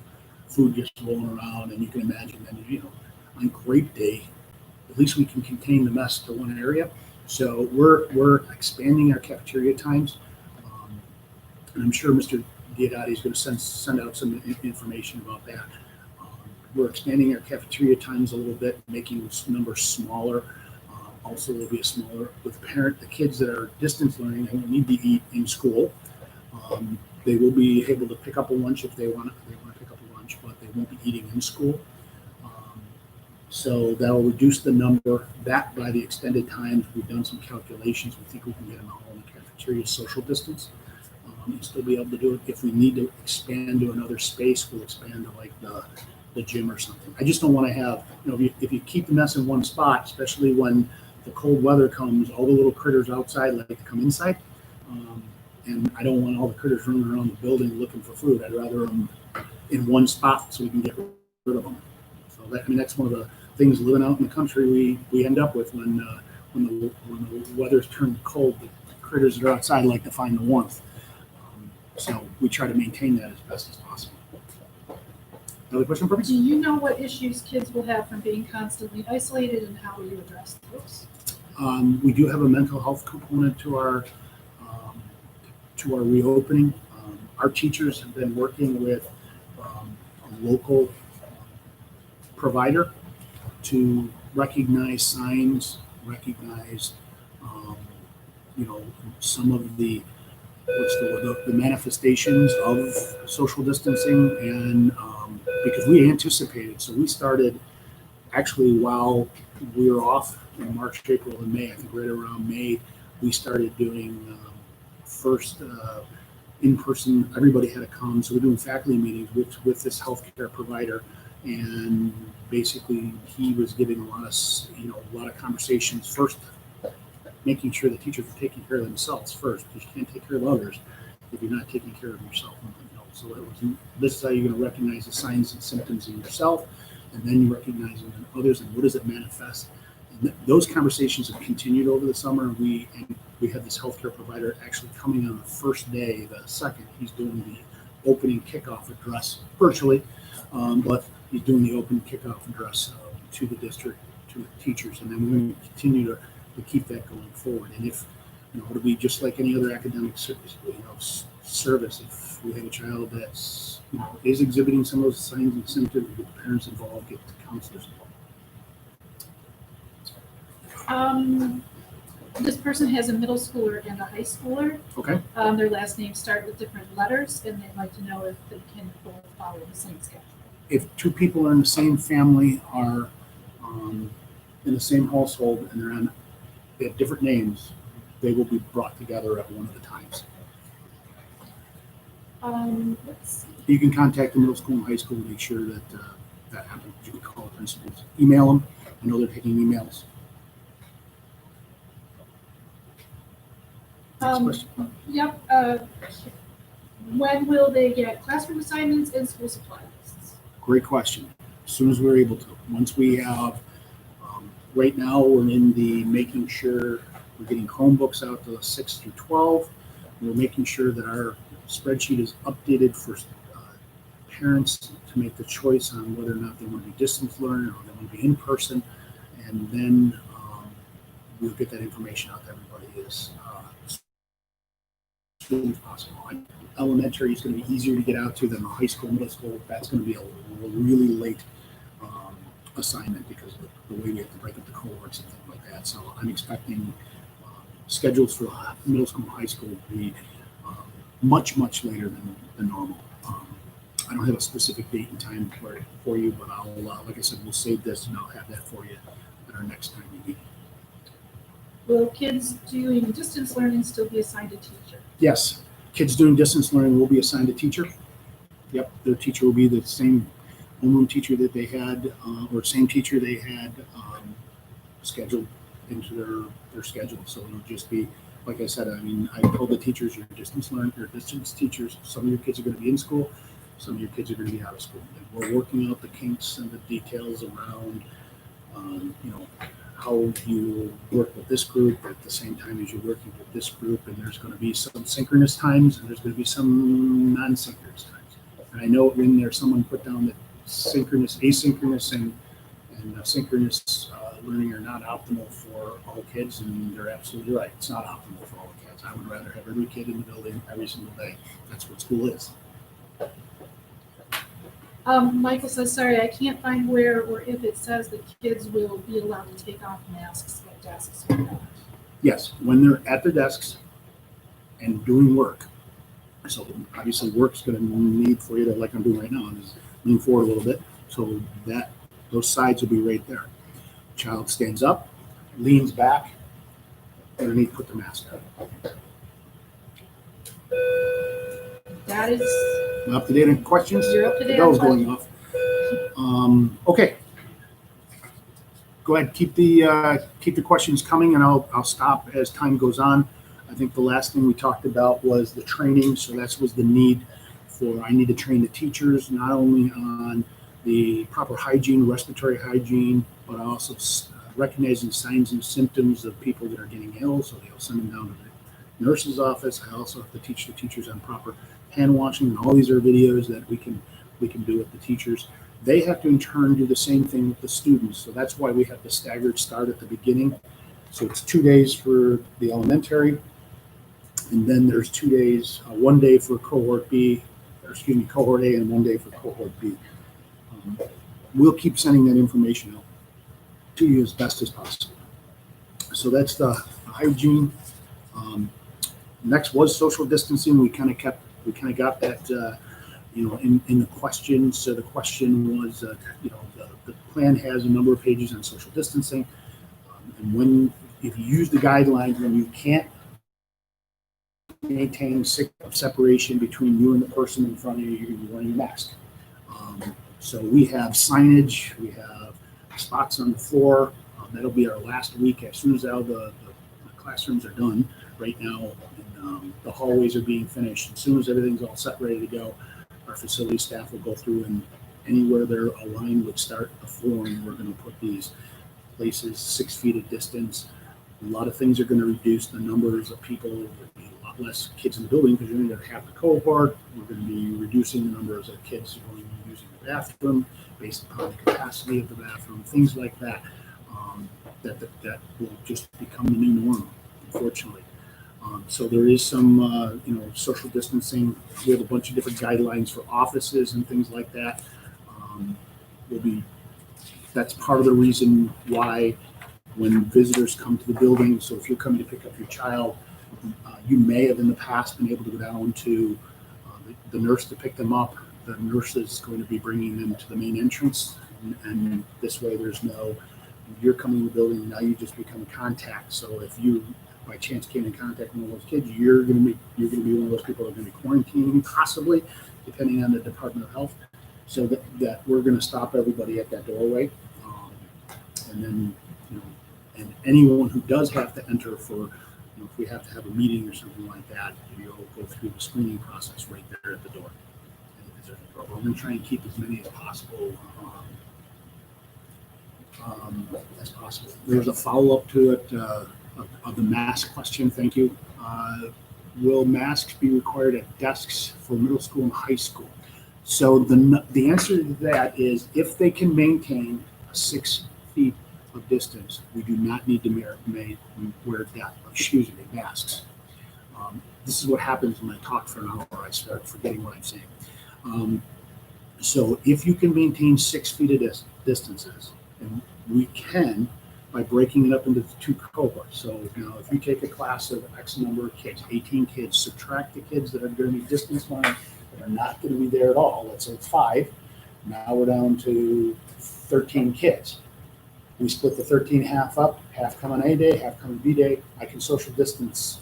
Food just rolling around, and you can imagine that, on grape day, at least we can contain the mess to one area. So we're expanding our cafeteria times, and I'm sure Mr. Diodati is going to send out some information about that. We're expanding our cafeteria times a little bit, making numbers smaller. Also, there'll be a smaller with the kids that are distance learning. They won't need to eat in school. They will be able to pick up a lunch if they want to pick up a lunch, but they won't be eating in school. So that will reduce the number. That by the extended times, we've done some calculations. We think we can get them all in the cafeteria social distance. And still be able to do it. If we need to expand to another space, we'll expand to like the gym or something. I just don't want to have, if you keep the mess in one spot, especially when the cold weather comes, all the little critters outside like to come inside. And I don't want all the critters running around the building looking for food. I'd rather them in one spot so we can get rid of them. So that's one of the things living out in the country we end up with when the weather's turned cold. The critters that are outside like to find the warmth. So we try to maintain that as best as possible. Another question for me? Do you know what issues kids will have from being constantly isolated, and how will you address those? We do have a mental health component to our reopening. Our teachers have been working with a local provider to recognize signs, recognize, some of the the manifestations of social distancing, and because we anticipated, so we started actually while we were off in March, April, and May. I think right around May, we started doing first in-person. Everybody had to come, so we're doing faculty meetings with this healthcare provider, and basically he was giving a lot of conversations first, making sure the teachers are taking care of themselves first, because you can't take care of others if you're not taking care of yourself. So it was, this is how you're going to recognize the signs and symptoms in yourself, and then you recognize them in others, and what does it manifest. And those conversations have continued over the summer. We had this healthcare provider actually coming on the first day, the second. He's doing the opening kickoff address virtually, but he's doing the opening kickoff address to the district, to the teachers, and then we're going to continue to keep that going forward. And if it'll be just like any other academic service, if we have a child that's is exhibiting some of those signs and symptoms, get the parents involved, get the counselors involved. This person has a middle schooler and a high schooler. Okay. Their last names start with different letters, and they'd like to know if they can both follow the same schedule. If two people in the same family are in the same household and they have different names, they will be brought together at one of the times. Let's see. You can contact the middle school and high school to make sure that that happens. You can call the principals, email them. I know they're taking emails. Next question. Yep. When will they get classroom assignments and school supply lists? Great question. As soon as we're able to. Once we have, right now we're in the making sure we're getting Chromebooks out to 6 through 12. We're making sure that our spreadsheet is updated for parents to make the choice on whether or not they want to be distance learning or they want to be in person, and then we'll get that information out to everybody as soon as possible. Elementary is going to be easier to get out to than the high school, middle school. That's going to be a really late assignment because of the way we have to break up the cohorts and things like that. So I'm expecting schedules for middle school and high school to be much later than normal. I don't have a specific date and time for you, but I'll, like I said, we'll save this and I'll have that for you at our next time we meet. Will kids doing distance learning still be assigned a teacher? Yes, kids doing distance learning will be assigned a teacher. Yep, their teacher will be the same homeroom teacher that they had, or same teacher they had scheduled into their schedule. So it'll just be, like I said, I told the teachers, you're distance teachers. Some of your kids are going to be in school, some of your kids are going to be out of school. And we're working out the kinks and the details around, how you work with this group at the same time as you're working with this group. And there's going to be some synchronous times and there's going to be some non-synchronous times. And I know in there someone put down that synchronous, asynchronous, and synchronous learning are not optimal for all kids, and they're absolutely right. It's not optimal for all kids. I would rather have every kid in the building every single day. That's what school is. Michael says, sorry, I can't find where or if it says that kids will be allowed to take off masks at desks or not. Yes, when they're at their desks and doing work. So obviously work's going to need for you to, like I'm doing right now, is lean forward a little bit. So that those sides will be right there. Child stands up, leans back, underneath, put the mask on. That is. I'm up to date on questions? You're up to date. The bell's going off. Okay. Go ahead, keep the questions coming, and I'll stop as time goes on. I think the last thing we talked about was the training. So that was the need for, I need to train the teachers not only on the proper hygiene, respiratory hygiene, but also recognizing signs and symptoms of people that are getting ill. So they'll send them down to the nurse's office. I also have to teach the teachers on proper hand washing, and all these are videos that we can do with the teachers. They have to in turn do the same thing with the students. So that's why we have the staggered start at the beginning. So it's 2 days for the elementary, And then there's 2 days, 1 day for cohort B, cohort A, and 1 day for cohort B. We'll keep sending that information out to you as best as possible. So that's the hygiene. Next was social distancing. We kind of got that, in the question. So the question was, the plan has a number of pages on social distancing. And if you use the guidelines, when you can't maintain 6 feet separation between you and the person in front of you, you're going to be wearing a mask. So we have signage, we have spots on the floor. That'll be our last week. As soon as all the classrooms are done right now, and the hallways are being finished, as soon as everything's all set, ready to go, our facility staff will go through, and anywhere they're aligned with start the flooring, we're going to put these places 6 feet of distance. A lot of things are going to reduce the numbers of people. There'll be a lot less kids in the building because you're going to have half the cohort. We're going to be reducing the numbers of kids going and using the bathroom based upon the capacity of the bathroom, things like that. That will just become the new norm, unfortunately. So there is some, social distancing. We have a bunch of different guidelines for offices and things like that. That's part of the reason why when visitors come to the building, so if you're coming to pick up your child, you may have in the past been able to go down to the nurse to pick them up. The nurse is going to be bringing them to the main entrance, and this way there's no, you're coming to the building, now you just become contact. So if you by chance came in contact with one of those kids, you're going to be one of those people that are going to be quarantining, possibly, depending on the Department of Health. So that we're going to stop everybody at that doorway, and then and anyone who does have to enter for, if we have to have a meeting or something like that, you'll go through the screening process right there at the door. We're going to try and keep as many as possible. There's a follow-up to it of the mask question. Thank you. Will masks be required at desks for middle school and high school? So the answer to that is if they can maintain 6 feet of distance, we do not need to wear masks. This is what happens when I talk for an hour. I start forgetting what I'm saying. So if you can maintain 6 feet of distances, and we can by breaking it up into 2 cohorts. So if you take a class of X number of kids, 18 kids, subtract the kids that are going to be distance line that are not going to be there at all. Let's say it's 5. Now we're down to 13 kids. We split the 13 half up, half come on A day, half come on B day. I can social distance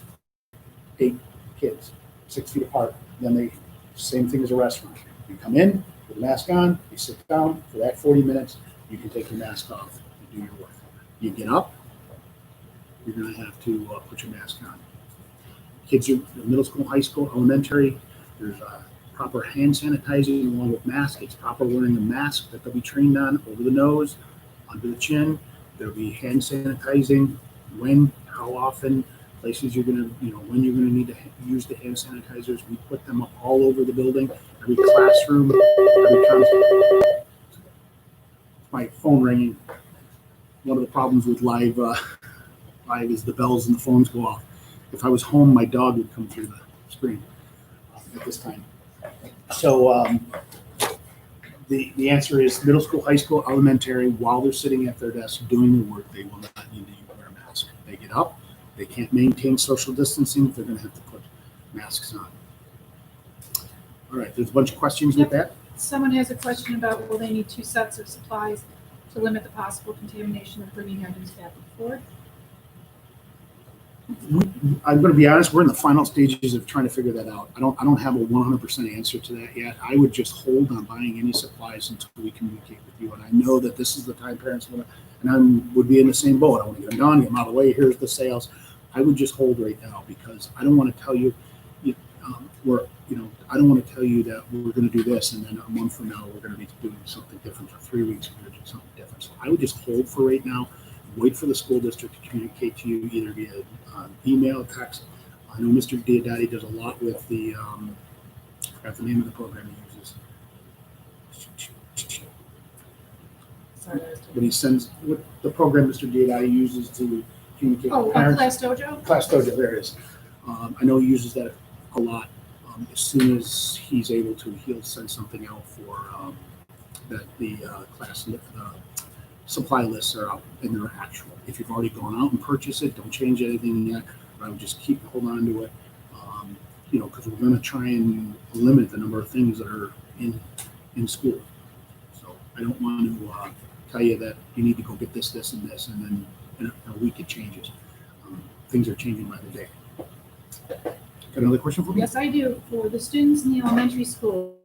8 kids, 6 feet apart. Then same thing as a restaurant. You come in with a mask on, you sit down for that 40 minutes, you can take your mask off and do your work. You get up, you're going to have to put your mask on. Kids are middle school, high school, elementary, there's proper hand sanitizing along with masks. It's proper wearing a mask that they'll be trained on over the nose, under the chin. There'll be hand sanitizing, when, how often, places you're going to, when you're going to need to use the hand sanitizers. We put them up all over the building, every classroom, every constant. My phone ringing. One of the problems with live is the bells and the phones go off. If I was home, my dog would come through the screen at this time. So the answer is middle school, high school, elementary, while they're sitting at their desk doing their work, they will not need to wear a mask. They get up, they can't maintain social distancing, they're going to have to put masks on. All right, there's a bunch of questions with that. Someone has a question about will they need 2 sets of supplies to limit the possible contamination of bringing items back and forth? I'm going to be honest, we're in the final stages of trying to figure that out. I don't have a 100% answer to that yet. I would just hold on buying any supplies until we communicate with you. And I know that this is the time parents would be in the same boat. I want to get them done, get them out of the way. Here's the sales. I would just hold right now because I don't want to tell you, I don't want to tell you that we're going to do this and then a month from now we're going to be doing something different. For 3 weeks we're going to do something different. So I would just hold for right now. Wait for the school district to communicate to you either via email, text. I know Mr. Diodati does a lot with the, I forgot the name of the program he uses. But he sends what the program Mr. Diodati uses to communicate with parents. Class Dojo? Class Dojo, there it is. I know he uses that a lot. As soon as he's able to, he'll send something out for that the class supply lists are out and they're actual. If you've already gone out and purchased it, don't change anything yet. But I would just hold on to it. Because we're going to try and limit the number of things that are in school. So I don't want to tell you that you need to go get this, this, and this, and then in a week it changes. Things are changing by the day. Got another question for me? Yes, I do. For the students in the elementary school,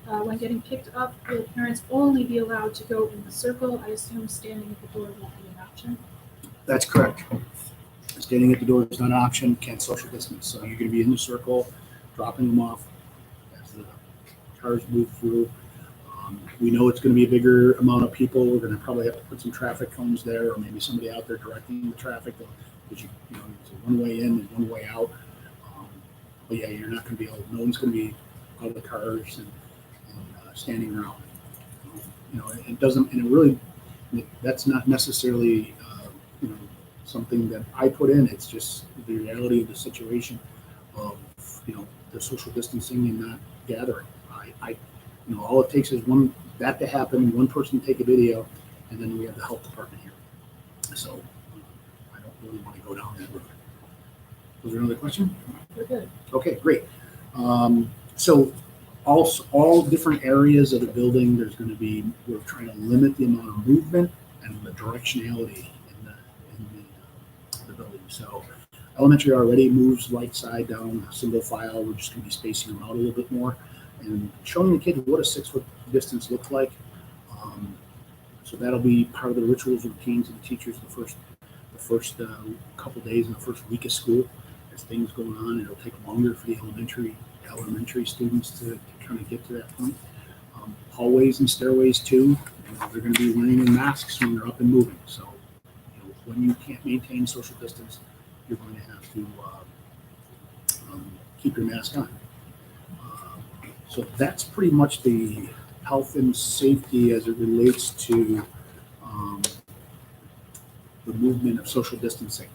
when getting picked up, will parents only be allowed to go in the circle? I assume standing at the door will be an option. That's correct. Standing at the door is not an option. Can't social distance. So you're going to be in the circle, dropping them off as the cars move through. We know it's going to be a bigger amount of people. We're going to probably have to put some traffic cones there, or maybe somebody out there directing the traffic. Because it's a one way in and one way out. But yeah, you're not going to be able. No one's going to be out of the cars and standing around. It doesn't, and it really, that's not necessarily, something that I put in. It's just the reality of the situation of, the social distancing and not gathering. All it takes is that to happen, one person take a video, and then we have the health department here. So I don't really want to go down that road. Was there another question? We're good. Okay, great. So all different areas of the building, we're trying to limit the amount of movement and the directionality in the building. So elementary already moves right side down single file. We're just going to be spacing them out a little bit more and showing the kids what a 6 foot distance looks like. So that'll be part of the rituals and routines of the teachers the first couple days in the first week of school. As things go on, it'll take longer for the elementary students to kind of get to that point. Hallways and stairways too. They're going to be wearing masks when they're up and moving. So when you can't maintain social distance, you're going to have to keep your mask on. So that's pretty much the health and safety as it relates to the movement of social distancing.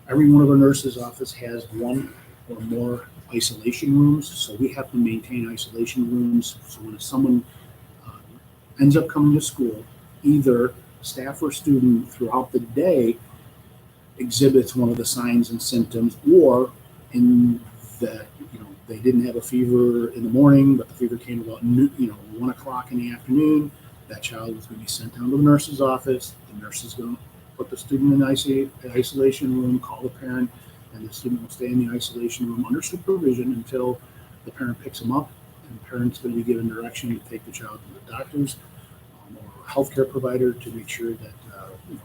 Every one of our nurses' office has one or more isolation rooms, so we have to maintain isolation rooms. So when someone ends up coming to school, either staff or student throughout the day exhibits one of the signs and symptoms, or in that they didn't have a fever in the morning, but the fever came about 1 o'clock in the afternoon. That child is going to be sent down to the nurse's office. The nurse is going to put the student in the isolation room, call the parent, and the student will stay in the isolation room under supervision until the parent picks them up. And the parent's going to be given direction to take the child to the doctors or a healthcare provider to make sure that that the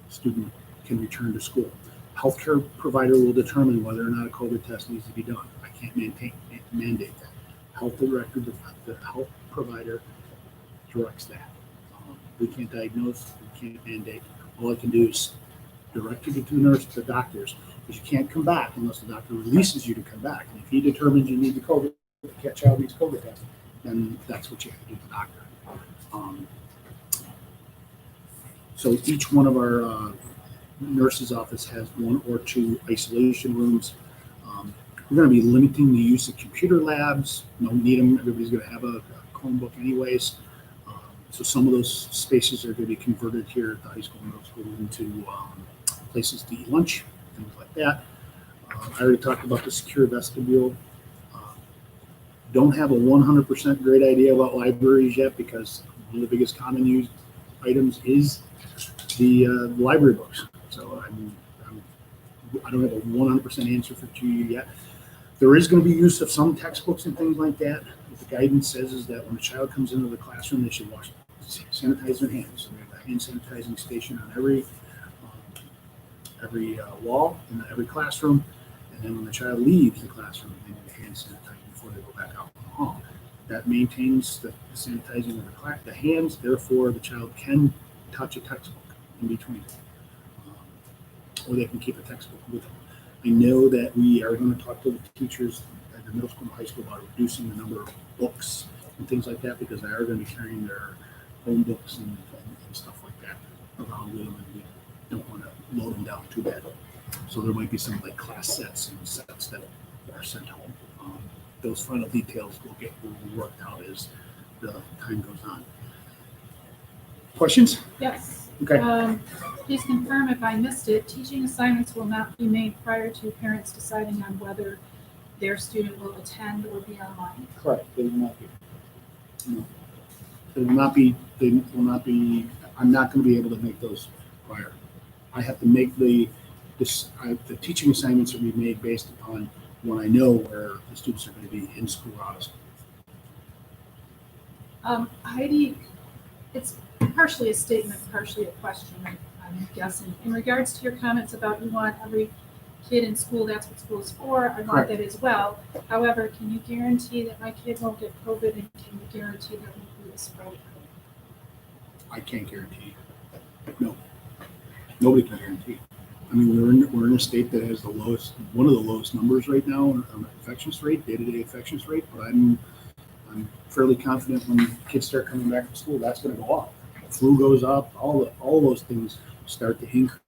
student can return to school. Healthcare provider will determine whether or not a COVID test needs to be done. I can't mandate that. The health provider directs that. We can't diagnose. We can't mandate. All I can do is direct you to the nurse, to the doctors, because you can't come back unless the doctor releases you to come back. And if he determines you need the COVID, the child needs COVID test, then that's what you have to do to the doctor. So each one of our nurse's office has 1 or 2 isolation rooms. We're going to be limiting the use of computer labs. Don't need them. Everybody's going to have a Chromebook anyways. So some of those spaces are going to be converted here at the high school and middle school into places to eat lunch, things like that. I already talked about the secure vestibule. Don't have a 100% great idea about libraries yet, because one of the biggest common used items is the library books. So I don't have a 100% answer to you yet. There is going to be use of some textbooks and things like that. What the guidance says is that when a child comes into the classroom, they should sanitize their hands. So we have a hand sanitizing station on every wall in every classroom. And then when the child leaves the classroom, they need to hand sanitize before they go back out in the hall. That maintains the sanitizing of the hands. Therefore, the child can touch a textbook in between. Or they can keep a textbook with them. I know that we are going to talk to the teachers at the middle school and high school about reducing the number of books and things like that, because they are going to be carrying their own books and stuff like that around with them, and we don't want to load them down too bad. So there might be some like class sets and sets that are sent home. Those final details will get worked out as the time goes on. Questions? Yes. Okay. Please confirm if I missed it, teaching assignments will not be made prior to parents deciding on whether their student will attend or be online. Correct. They will not be. No. They will not be. They will not be. I'm not going to be able to make those prior. I have to make the teaching assignments are be made based upon when I know where the students are going to be in school or out of school. Heidi, it's partially a statement, partially a question, I'm guessing. In regards to your comments about you want every kid in school, that's what school is for, I want Correct. that as well. However, can you guarantee that my kid won't get COVID, and can you guarantee there won't be a spread of COVID? I can't guarantee. No, nobody can guarantee. I mean, we're in a state that has one of the lowest numbers right now on infectious rate, day-to-day infectious rate. But I'm fairly confident when kids start coming back to school, that's going to go up. The flu goes up. All those things start to increase.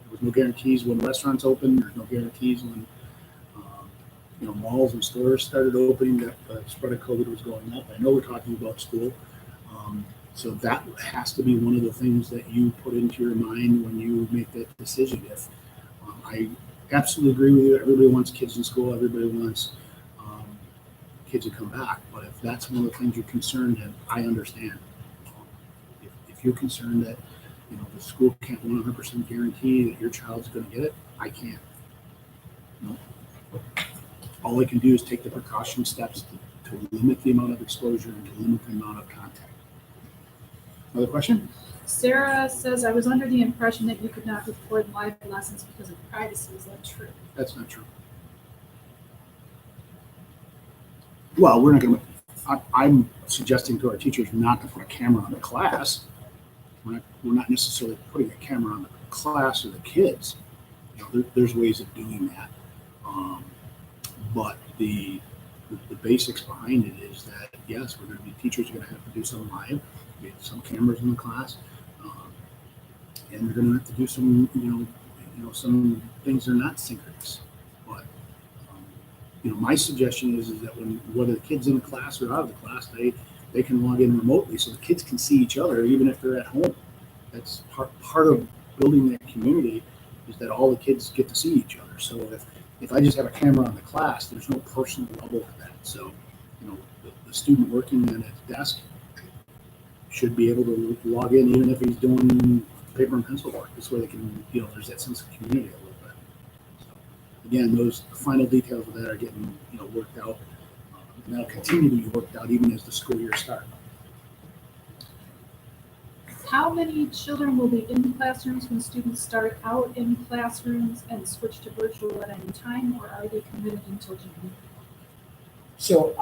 There's no guarantees when restaurants open. There's no guarantees when malls and stores started opening that the spread of COVID was going up. I know we're talking about school. So that has to be one of the things that you put into your mind when you make that decision. If I absolutely agree with you, everybody wants kids in school, everybody wants kids to come back. But if that's one of the things you're concerned in, I understand. If you're concerned that the school can't 100% guarantee that your child's going to get it, I can't. No. All I can do is take the precaution steps to limit the amount of exposure and to limit the amount of contact. Another question? Sarah says, I was under the impression that you could not record live lessons because of privacy. Is that true? That's not true. Well, we're not going to. I'm suggesting to our teachers not to put a camera on the class. We're not necessarily putting a camera on the class or the kids. There's ways of doing that. But the basics behind it is that yes, we're going to be teachers are going to have to do some live. Some cameras in the class, and they're going to have to do some, some things that are not synchronous. But my suggestion is that whether the kids in the class or out of the class, they can log in remotely, so the kids can see each other even if they're at home. That's part of building that community is that all the kids get to see each other. So if I just have a camera on the class, there's no personal level to that. So the student working at his desk should be able to log in even if he's doing paper and pencil work. This way they can, there's that sense of community a little bit. So again, those final details of that are getting, worked out. And that'll continue to be worked out even as the school year starts. How many children will be in classrooms when students start out in classrooms and switch to virtual at any time, or are they committed until June? So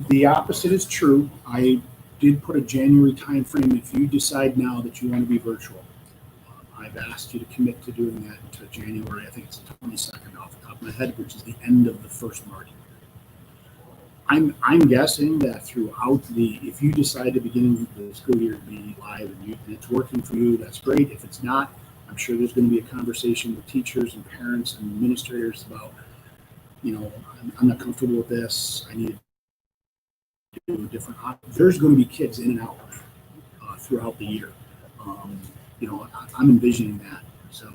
the opposite is true. I did put a January time frame. If you decide now that you want to be virtual, I've asked you to commit to doing that until January. I think it's the 22nd off the top of my head, which is the end of the first March. I'm guessing that throughout if you decide the beginning of the school year to be live and it's working for you, that's great. If it's not, I'm sure there's going to be a conversation with teachers and parents and administrators about, I'm not comfortable with this. I need to do a different. There's going to be kids in and out throughout the year. I'm envisioning that. So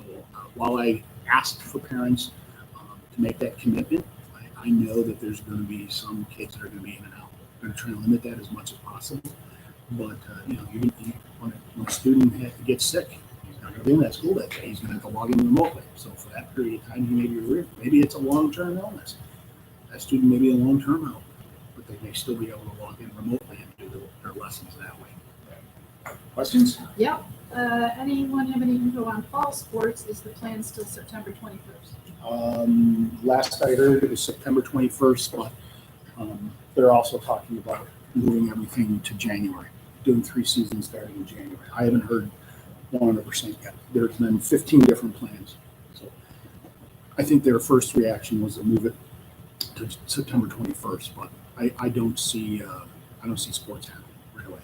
while I asked for parents to make that commitment, I know that there's going to be some kids that are going to be in and out. We're going to try and limit that as much as possible. But when a student gets sick, he's not going to be in that school that day. He's going to have to log in remotely. So for that period of time, maybe it's a long-term illness. That student may be a long-term out, but they may still be able to log in remotely and do their lessons that way. Questions? Yep. Anyone have any info on fall sports? Is the plan still September 21st? Last I heard, it was September 21st, but they're also talking about moving everything to January, doing 3 seasons starting in January. I haven't heard 100% yet. There's been 15 different plans. So I think their first reaction was to move it to September 21st, but I don't see sports happening right away.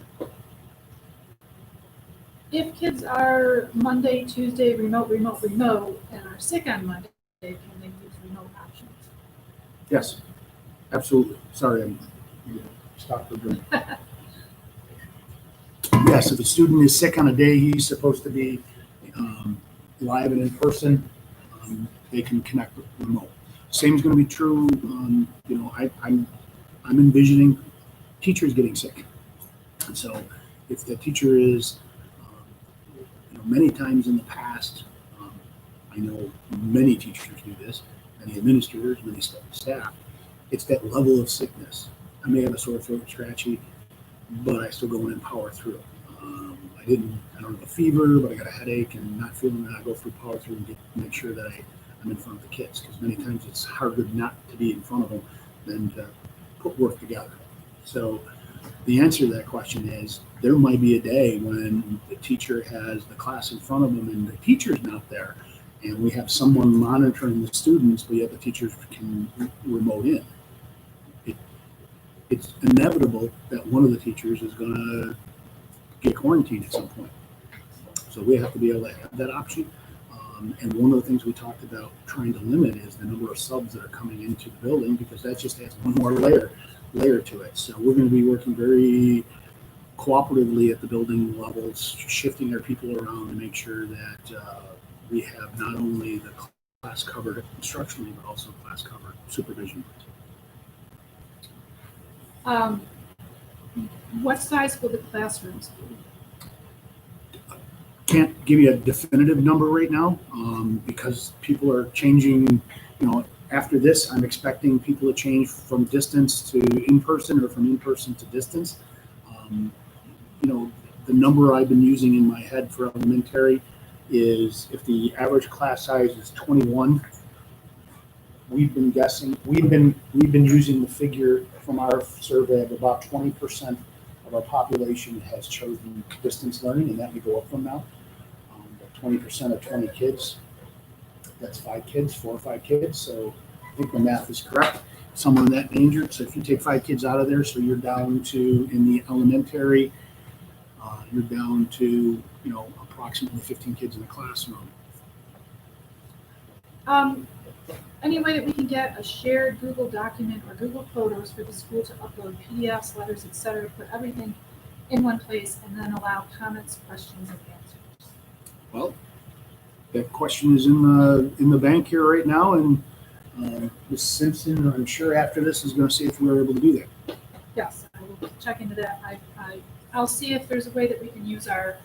if kids are Monday, Tuesday, remote, and are sick on Monday, can they use remote options? Yes, absolutely. Sorry, I'm stopped for drink. Yes, if a student is sick on a day he's supposed to be live and in person, they can connect with remote. Same is going to be true. I'm envisioning teachers getting sick, and so if the teacher is, many times in the past, I know many teachers do this, many administrators, many staff. It's that level of sickness. I may have a sore throat, scratchy, but I still go in and power through. I don't have a fever, but I got a headache and not feeling that. I go through, power through, and make sure that I'm in front of the kids, because many times it's harder not to be in front of them than to put work together. So the answer to that question is there might be a day when the teacher has the class in front of them and the teacher's not there, and we have someone monitoring the students, but yet the teachers can remote in. It's inevitable that one of the teachers is going to get quarantined at some point. So we have to be able to have that option. And one of the things we talked about trying to limit is the number of subs that are coming into the building, because that just adds one more layer to it. So we're going to be working very cooperatively at the building levels, shifting our people around to make sure that we have not only the class covered instructionally, but also class covered supervision. What size will the classrooms be? Can't give you a definitive number right now, because people are changing. After this, I'm expecting people to change from distance to in-person, or from in-person to distance. The number I've been using in my head for elementary is, if the average class size is 21, we've been using the figure from our survey of about 20% of our population has chosen distance learning, and that may go up from now. 20% of 20 kids, that's 4 or 5 kids. So I think the math is correct, somewhere in that danger. So if you take 5 kids out of there, so you're down to, in the elementary, you're down to, approximately 15 kids in the classroom. Any way that we can get a shared Google document or Google Photos for the school to upload PDFs, letters, etc., put everything in one place, and then allow comments, questions, and answers? Well, that question is in the bank here right now, and Ms. Simpson, I'm sure after this, is going to see if we're able to do that. Yes, I will check into that. I'll see if there's a way that we can use our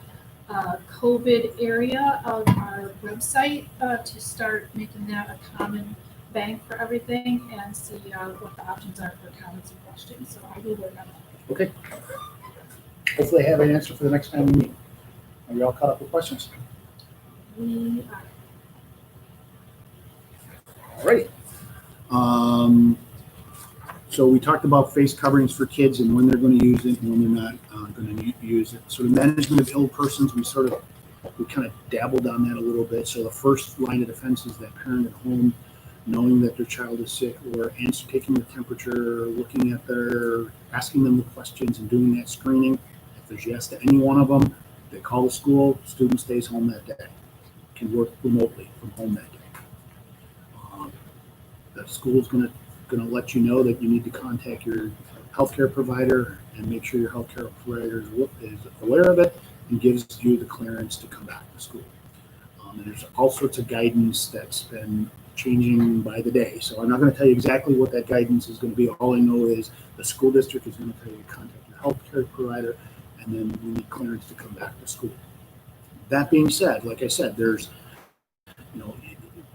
COVID area of our website to start making that a common bank for everything, and see what the options are for comments and questions. So I will work on that. Okay. Hopefully I have an answer for the next time we meet. Are you all caught up with questions? We are. All right. So we talked about face coverings for kids and when they're going to use it and when they're not going to use it. So the management of ill persons, we kind of dabbled on that a little bit. So the first line of defense is that parent at home, knowing that their child is sick, or taking their temperature, asking them the questions and doing that screening. If there's yes to any one of them, they call the school, student stays home that day, can work remotely from home that day. The school is going to let you know that you need to contact your healthcare provider and make sure your healthcare provider is aware of it and gives you the clearance to come back to school. And there's all sorts of guidance that's been changing by the day. So I'm not going to tell you exactly what that guidance is going to be. All I know is the school district is going to tell you to contact your healthcare provider, and then we need clearance to come back to school. That being said, like I said, there's,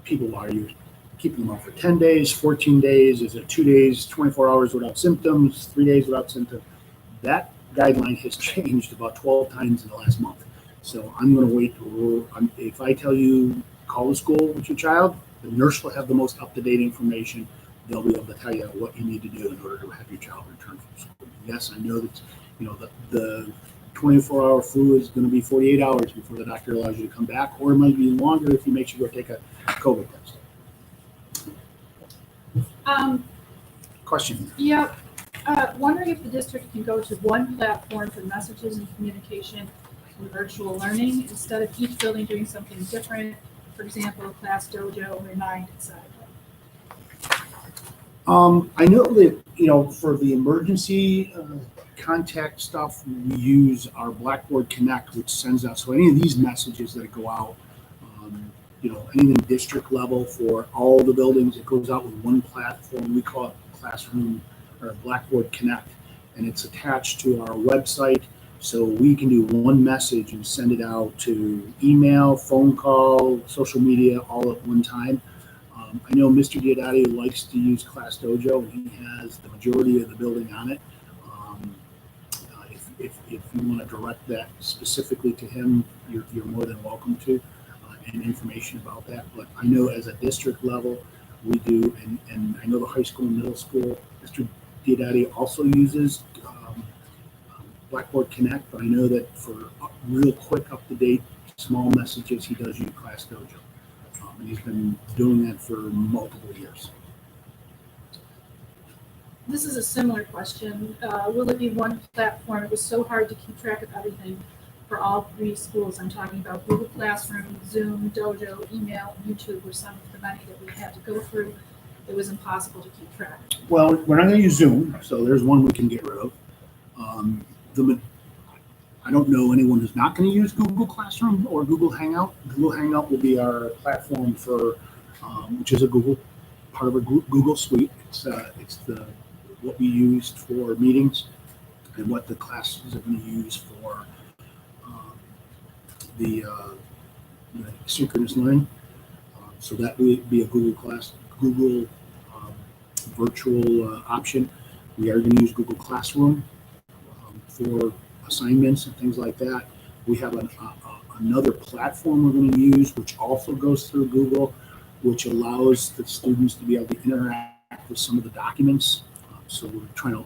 people, are you keeping them off for 10 days, 14 days? Is it 2 days, 24 hours without symptoms, 3 days without symptoms? That guideline has changed about 12 times in the last month. So I'm going to wait. If I tell you call the school with your child, the nurse will have the most up-to-date information. They'll be able to tell you what you need to do in order to have your child return from school. Yes, I know that the 24-hour flu is going to be 48 hours before the doctor allows you to come back, or it might be longer if he makes you go take a COVID test. Question? Yeah. Wondering if the district can go to one platform for messages and communication and virtual learning instead of each building doing something different? For example, Class Dojo, Remind, etc. I know that, for the emergency contact stuff, we use our Blackboard Connect, which sends out, so any of these messages that go out, anything district level for all the buildings, it goes out with one platform. We call it Classroom or Blackboard Connect, and it's attached to our website. So we can do one message and send it out to email, phone call, social media, all at one time. I know Mr. Diodati likes to use Class Dojo, and he has the majority of the building on it. If you want to direct that specifically to him, you're more than welcome to, and information about that. But I know as a district level, we do, and I know the high school and middle school, Mr. Diodati also uses Blackboard Connect, but I know that for real quick, up-to-date, small messages, he does use Class Dojo. And he's been doing that for multiple years. This is a similar question. Will it be one platform? It was so hard to keep track of everything for all three schools. I'm talking about Google Classroom, Zoom, Dojo, email, and YouTube were some of the many that we had to go through. It was impossible to keep track. Well, we're not going to use Zoom, so there's one we can get rid of. I don't know anyone who's not going to use Google Classroom or Google Hangout. Google Hangout will be our platform for, which is a part of a Google Suite. It's what we used for meetings and what the classes are going to use for the synchronous learning. So that would be a Google virtual option. We are going to use Google Classroom for assignments and things like that. We have another platform we're going to use, which also goes through Google, which allows the students to be able to interact with some of the documents. So we're trying to,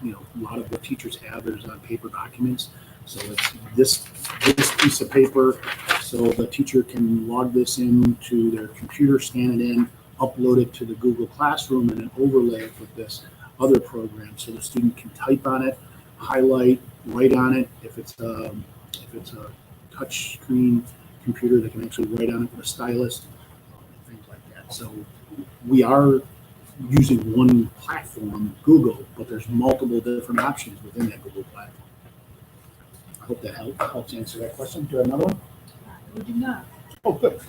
a lot of what teachers have is on paper documents. So it's this piece of paper, so the teacher can log this into their computer, scan it in, upload it to the Google Classroom, and then overlay it with this other program, so the student can type on it, highlight, write on it. If it's a touch screen computer, they can actually write on it with a stylus, things like that. So we are using one platform, Google, but there's multiple different options within that Google platform. I hope that helps answer that question. Do you have another one? We do not. Oh, good.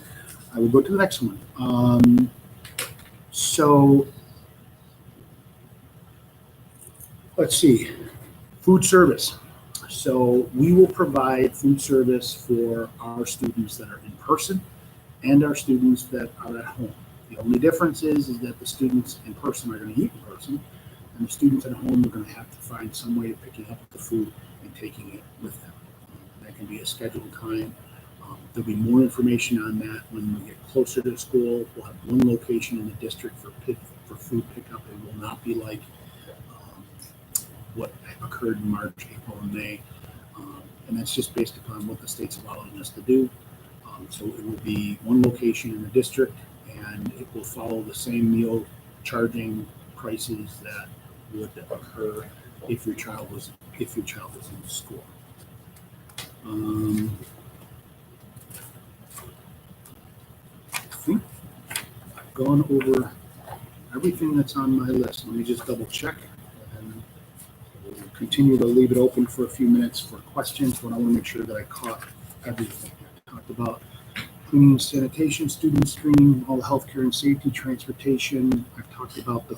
I will go to the next one. So let's see. Food service. So we will provide food service for our students that are in person and our students that are at home. The only difference is that the students in person are going to eat in person, and the students at home are going to have to find some way of picking up the food and taking it with them. That can be a scheduled time. There'll be more information on that when we get closer to the school. We'll have one location in the district for food pickup. It will not be like what occurred in March, April, and May. And that's just based upon what the state's allowing us to do. So it will be one location in the district, and it will follow the same meal charging prices that would occur if your child was in school. I think I've gone over everything that's on my list. Let me just double check, and we'll continue to leave it open for a few minutes for questions, but I want to make sure that I caught everything. I talked about cleaning and sanitation, student screening, all the healthcare and safety, transportation. I've talked about the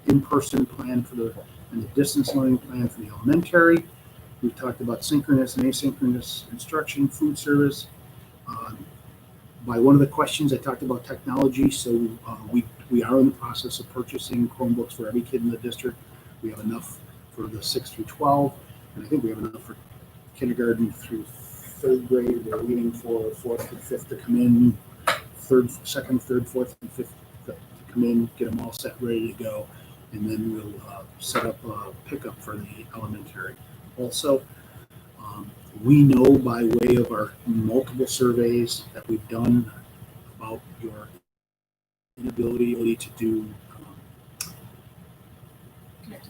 in-person plan and the distance learning plan for the elementary. We've talked about synchronous and asynchronous instruction, food service. By one of the questions, I talked about technology. So we are in the process of purchasing Chromebooks for every kid in the district. We have enough for the 6 through 12, and I think we have enough for kindergarten through third grade. We're waiting for fourth and fifth to come in, second, third, fourth, and fifth to come in, get them all set, ready to go, and then we'll set up a pickup for the elementary. Also, we know by way of our multiple surveys that we've done about your inability to do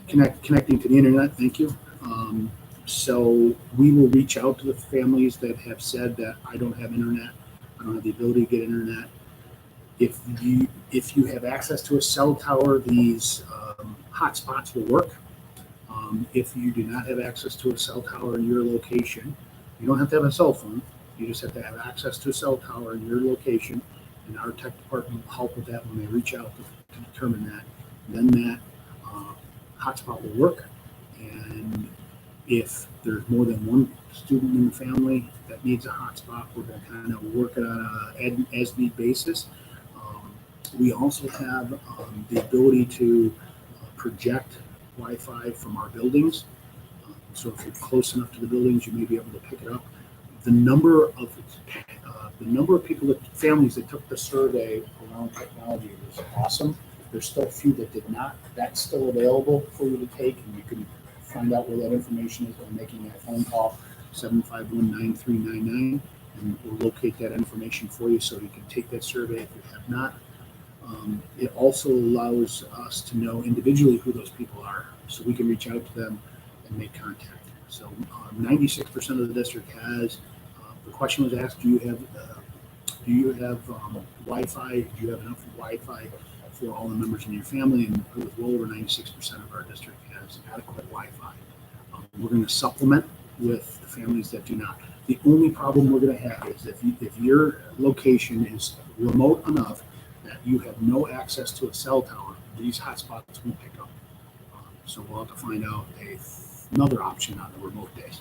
connecting to the internet. Thank you. So we will reach out to the families that have said that I don't have internet, I don't have the ability to get internet. If you have access to a cell tower, these hotspots will work. If you do not have access to a cell tower in your location, you don't have to have a cell phone. You just have to have access to a cell tower in your location, and our tech department will help with that when they reach out to determine that. Then that hotspot will work, and if there's more than one student in the family that needs a hotspot, we're going to kind of work it on an as-need basis. We also have the ability to project Wi-Fi from our buildings. So if you're close enough to the buildings, you may be able to pick it up. The number of people, families that took the survey around technology was awesome. There's still a few that did not. That's still available for you to take, and you can find out where that information is by making that phone call, 751-9399, and we'll locate that information for you so you can take that survey if you have not. It also allows us to know individually who those people are, so we can reach out to them and make contact. So 96% of the district has. The question was asked: Do you have Wi-Fi? Do you have enough Wi-Fi for all the members in your family? And it was well over 96% of our district has adequate Wi-Fi. We're going to supplement with the families that do not. The only problem we're going to have is if your location is remote enough that you have no access to a cell tower, these hotspots won't pick up. So we'll have to find out another option on the remote days.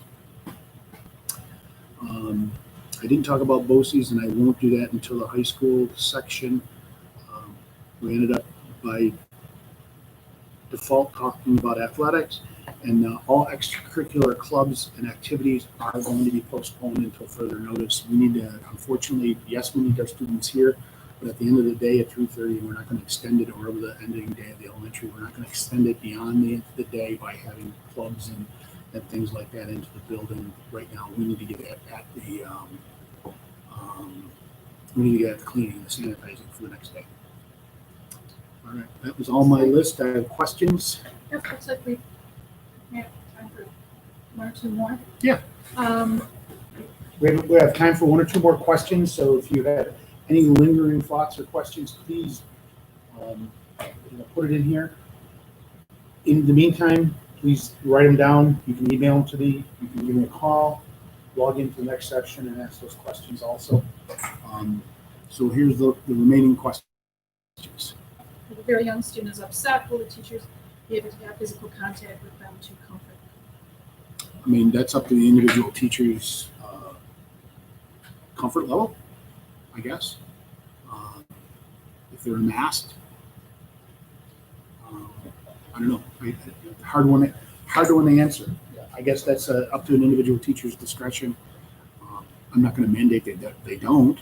I didn't talk about BOCES, and I won't do that until the high school section. We ended up by default talking about athletics, and all extracurricular clubs and activities are going to be postponed until further notice. We need to, unfortunately, yes, we need our students here, but at the end of the day at 3:30, we're not going to extend it, or over the ending day of the elementary, we're not going to extend it beyond the day by having clubs and things like that into the building. Right now, we need to get at the cleaning, the sanitizing for the next day. All right, that was all my list. I have questions. Yep, looks like we have time for one or two more. Yeah. We have time for one or two more questions. So if you have any lingering thoughts or questions, please put it in here. In the meantime, please write them down. You can email them to me. You can give me a call, log into the next section, and ask those questions also. So here's the remaining questions. If a very young student is upset, will the teachers be able to have physical contact with them to comfort them? I mean, that's up to the individual teacher's comfort level, I guess. If they're masked, I don't know. Hard one to answer. I guess that's up to an individual teacher's discretion. I'm not going to mandate that they don't.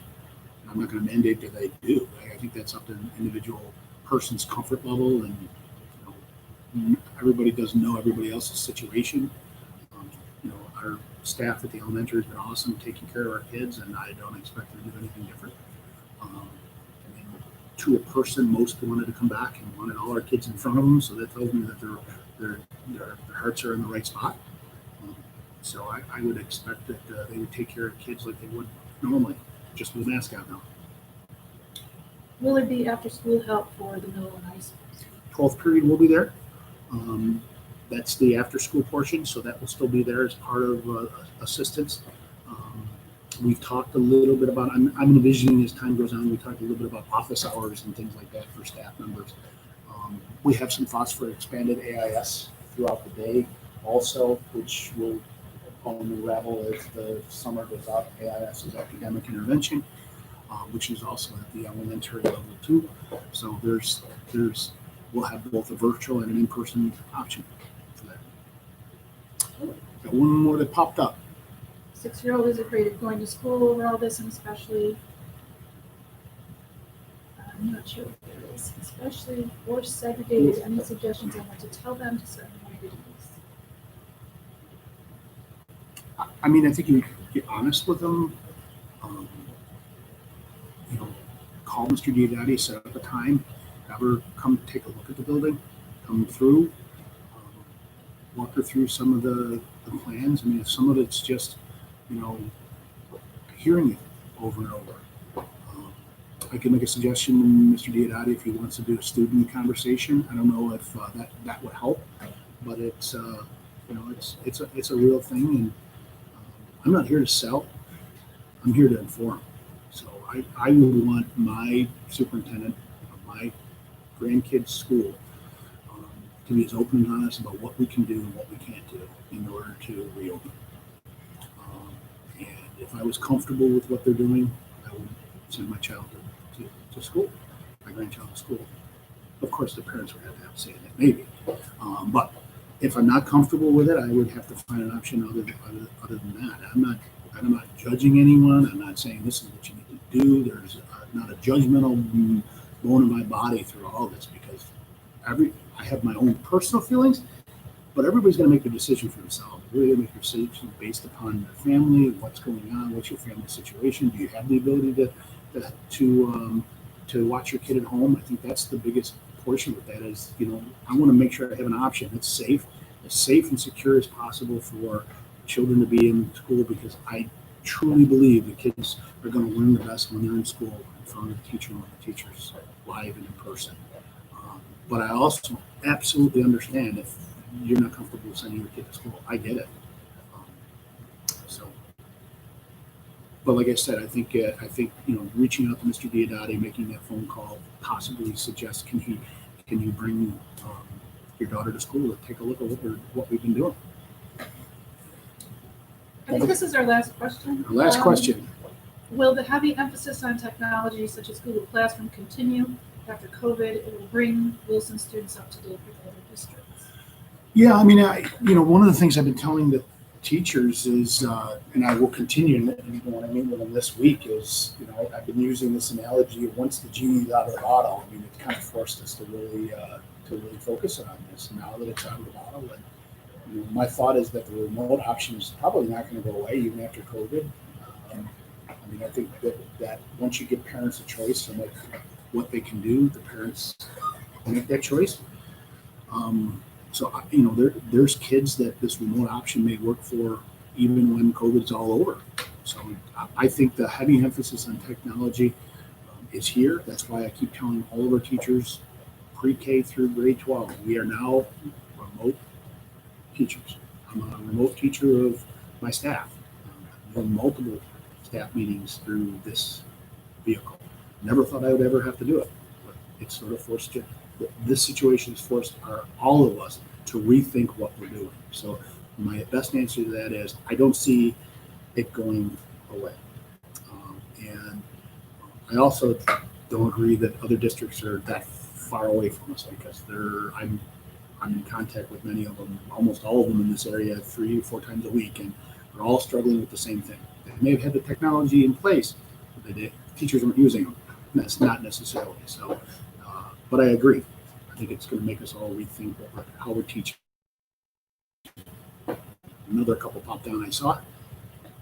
I'm not going to mandate that they do. I think that's up to an individual person's comfort level, and everybody doesn't know everybody else's situation. Our staff at the elementary has been awesome taking care of our kids, and I don't expect them to do anything different. To a person, most wanted to come back and wanted all our kids in front of them, so that tells me that their hearts are in the right spot. So I would expect that they would take care of kids like they would normally, just with a mask out now. Will there be after-school help for the middle and high schools? 12th period will be there. That's the after-school portion, so that will still be there as part of assistance. We've talked a little bit about, I'm envisioning as time goes on, we talked a little bit about office hours and things like that for staff members. We have some thoughts for expanded AIS throughout the day also, which will unravel as the summer goes out. AIS is academic intervention, which is also at the elementary level too. So we'll have both a virtual and an in-person option for that. Got one more that popped up. 6-year-old is afraid of going to school over all this, and especially, I'm not sure what there is, especially forced segregated. Any suggestions on what to tell them to certain communities? I mean, I think you get honest with them. Call Mr. Diodati, set up a time, have her come take a look at the building, come through. walk her through some of the plans. I mean, if some of it's just, hearing it over and over. I can make a suggestion to Mr. Diodati if he wants to do a student conversation. I don't know if that would help, but it's it's a real thing, and I'm not here to sell. I'm here to inform. So I would want my superintendent of my grandkids' school to be as open and honest about what we can do and what we can't do in order to reopen. And if I was comfortable with what they're doing, I would send my child to school, my grandchild to school. Of course, the parents would have to say that maybe, but if I'm not comfortable with it, I would have to find an option other than that. I'm not judging anyone. I'm not saying this is what you need to do. There's not a judgmental bone in my body through all this, because I have my own personal feelings, but everybody's going to make their decision for themselves. They're going to make their decision based upon their family, what's going on, what's your family situation. Do you have the ability to watch your kid at home? I think that's the biggest portion of that is, I want to make sure I have an option that's safe, as safe and secure as possible for children to be in school, because I truly believe the kids are going to learn the best when they're in school in front of the teacher and when the teacher's live and in person. But I also absolutely understand if you're not comfortable sending your kid to school. I get it. But like I said, I think reaching out to Mr. Diodati, making that phone call, possibly suggest can you bring your daughter to school to take a look at what we've been doing. I think this is our last question. Our last question. Will the heavy emphasis on technology such as Google Classroom continue after COVID? It will bring Wilson students up to date with other districts. Yeah, I mean, one of the things I've been telling the teachers is, and I will continue, when I meet with them this week, is, I've been using this analogy of once the genie's out of the bottle. I mean, it's kind of forced us to really focus on this now that it's out of the bottle. And my thought is that the remote option is probably not going to go away even after COVID. I think that once you give parents a choice and what they can do, the parents make that choice. So, there's kids that this remote option may work for even when COVID's all over. So I think the heavy emphasis on technology is here. That's why I keep telling all of our teachers, pre-K through grade 12, we are now remote teachers. I'm a remote teacher of my staff. I've done multiple staff meetings through this vehicle. Never thought I would ever have to do it, but it's sort of forced you. This situation has forced all of us to rethink what we're doing. So my best answer to that is I don't see it going away. And I also don't agree that other districts are that far away from us, because I'm in contact with many of them, almost all of them in this area 3 or 4 times a week, and they're all struggling with the same thing. They may have had the technology in place, but teachers weren't using them. That's not necessarily so. But I agree. I think it's going to make us all rethink how we're teaching. Another couple popped down I saw.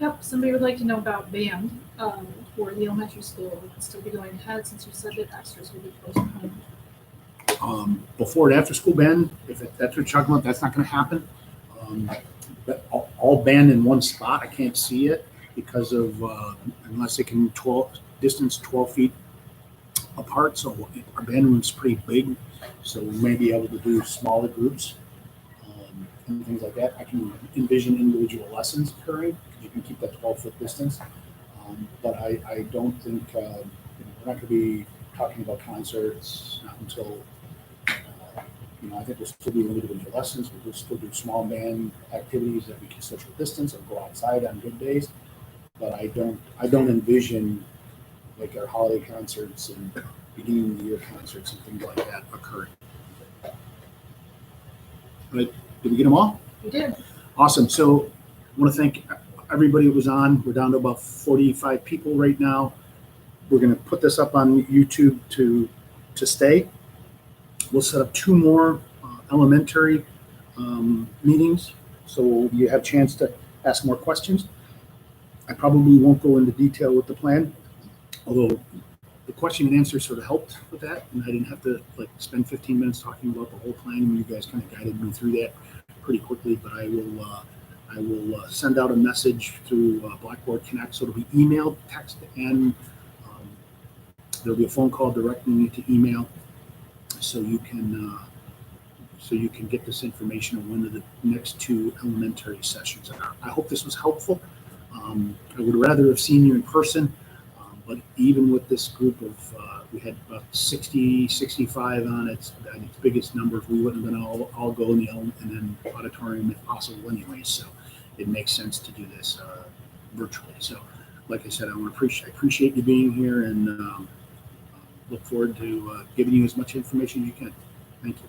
Yep, somebody would like to know about band for the elementary school. It can still be going ahead since you said that extras will be postponed. Before and after school band, if that's what you're talking about, that's not going to happen. But all band in one spot, I can't see it because of unless they can distance 12 feet apart. So our band room's pretty big, so we may be able to do smaller groups and things like that. I can envision individual lessons occurring because you can keep that 12-foot distance. But I don't think we're not going to be talking about concerts not until I think we'll still do individual lessons. We'll still do small band activities that we can social distance or go outside on good days. But I don't envision like our holiday concerts and beginning of the year concerts and things like that occurring. But did we get them all? We did. Awesome. So I want to thank everybody who was on. We're down to about 45 people right now. We're going to put this up on YouTube to stay. We'll set up 2 more elementary meetings, so you have a chance to ask more questions. I probably won't go into detail with the plan, although the question and answer sort of helped with that, and I didn't have to spend 15 minutes talking about the whole plan, and you guys kind of guided me through that pretty quickly, but I will send out a message through Blackboard Connect. So it'll be email, text, and there'll be a phone call directing you to email, so you can get this information on when the next 2 elementary sessions are. I hope this was helpful. I would rather have seen you in person, but even with this group of, we had about 60, 65 on its biggest numbers, we wouldn't have been all go in the auditorium if possible anyway. So it makes sense to do this virtually. So like I said, I appreciate you being here, and look forward to giving you as much information as you can. Thank you.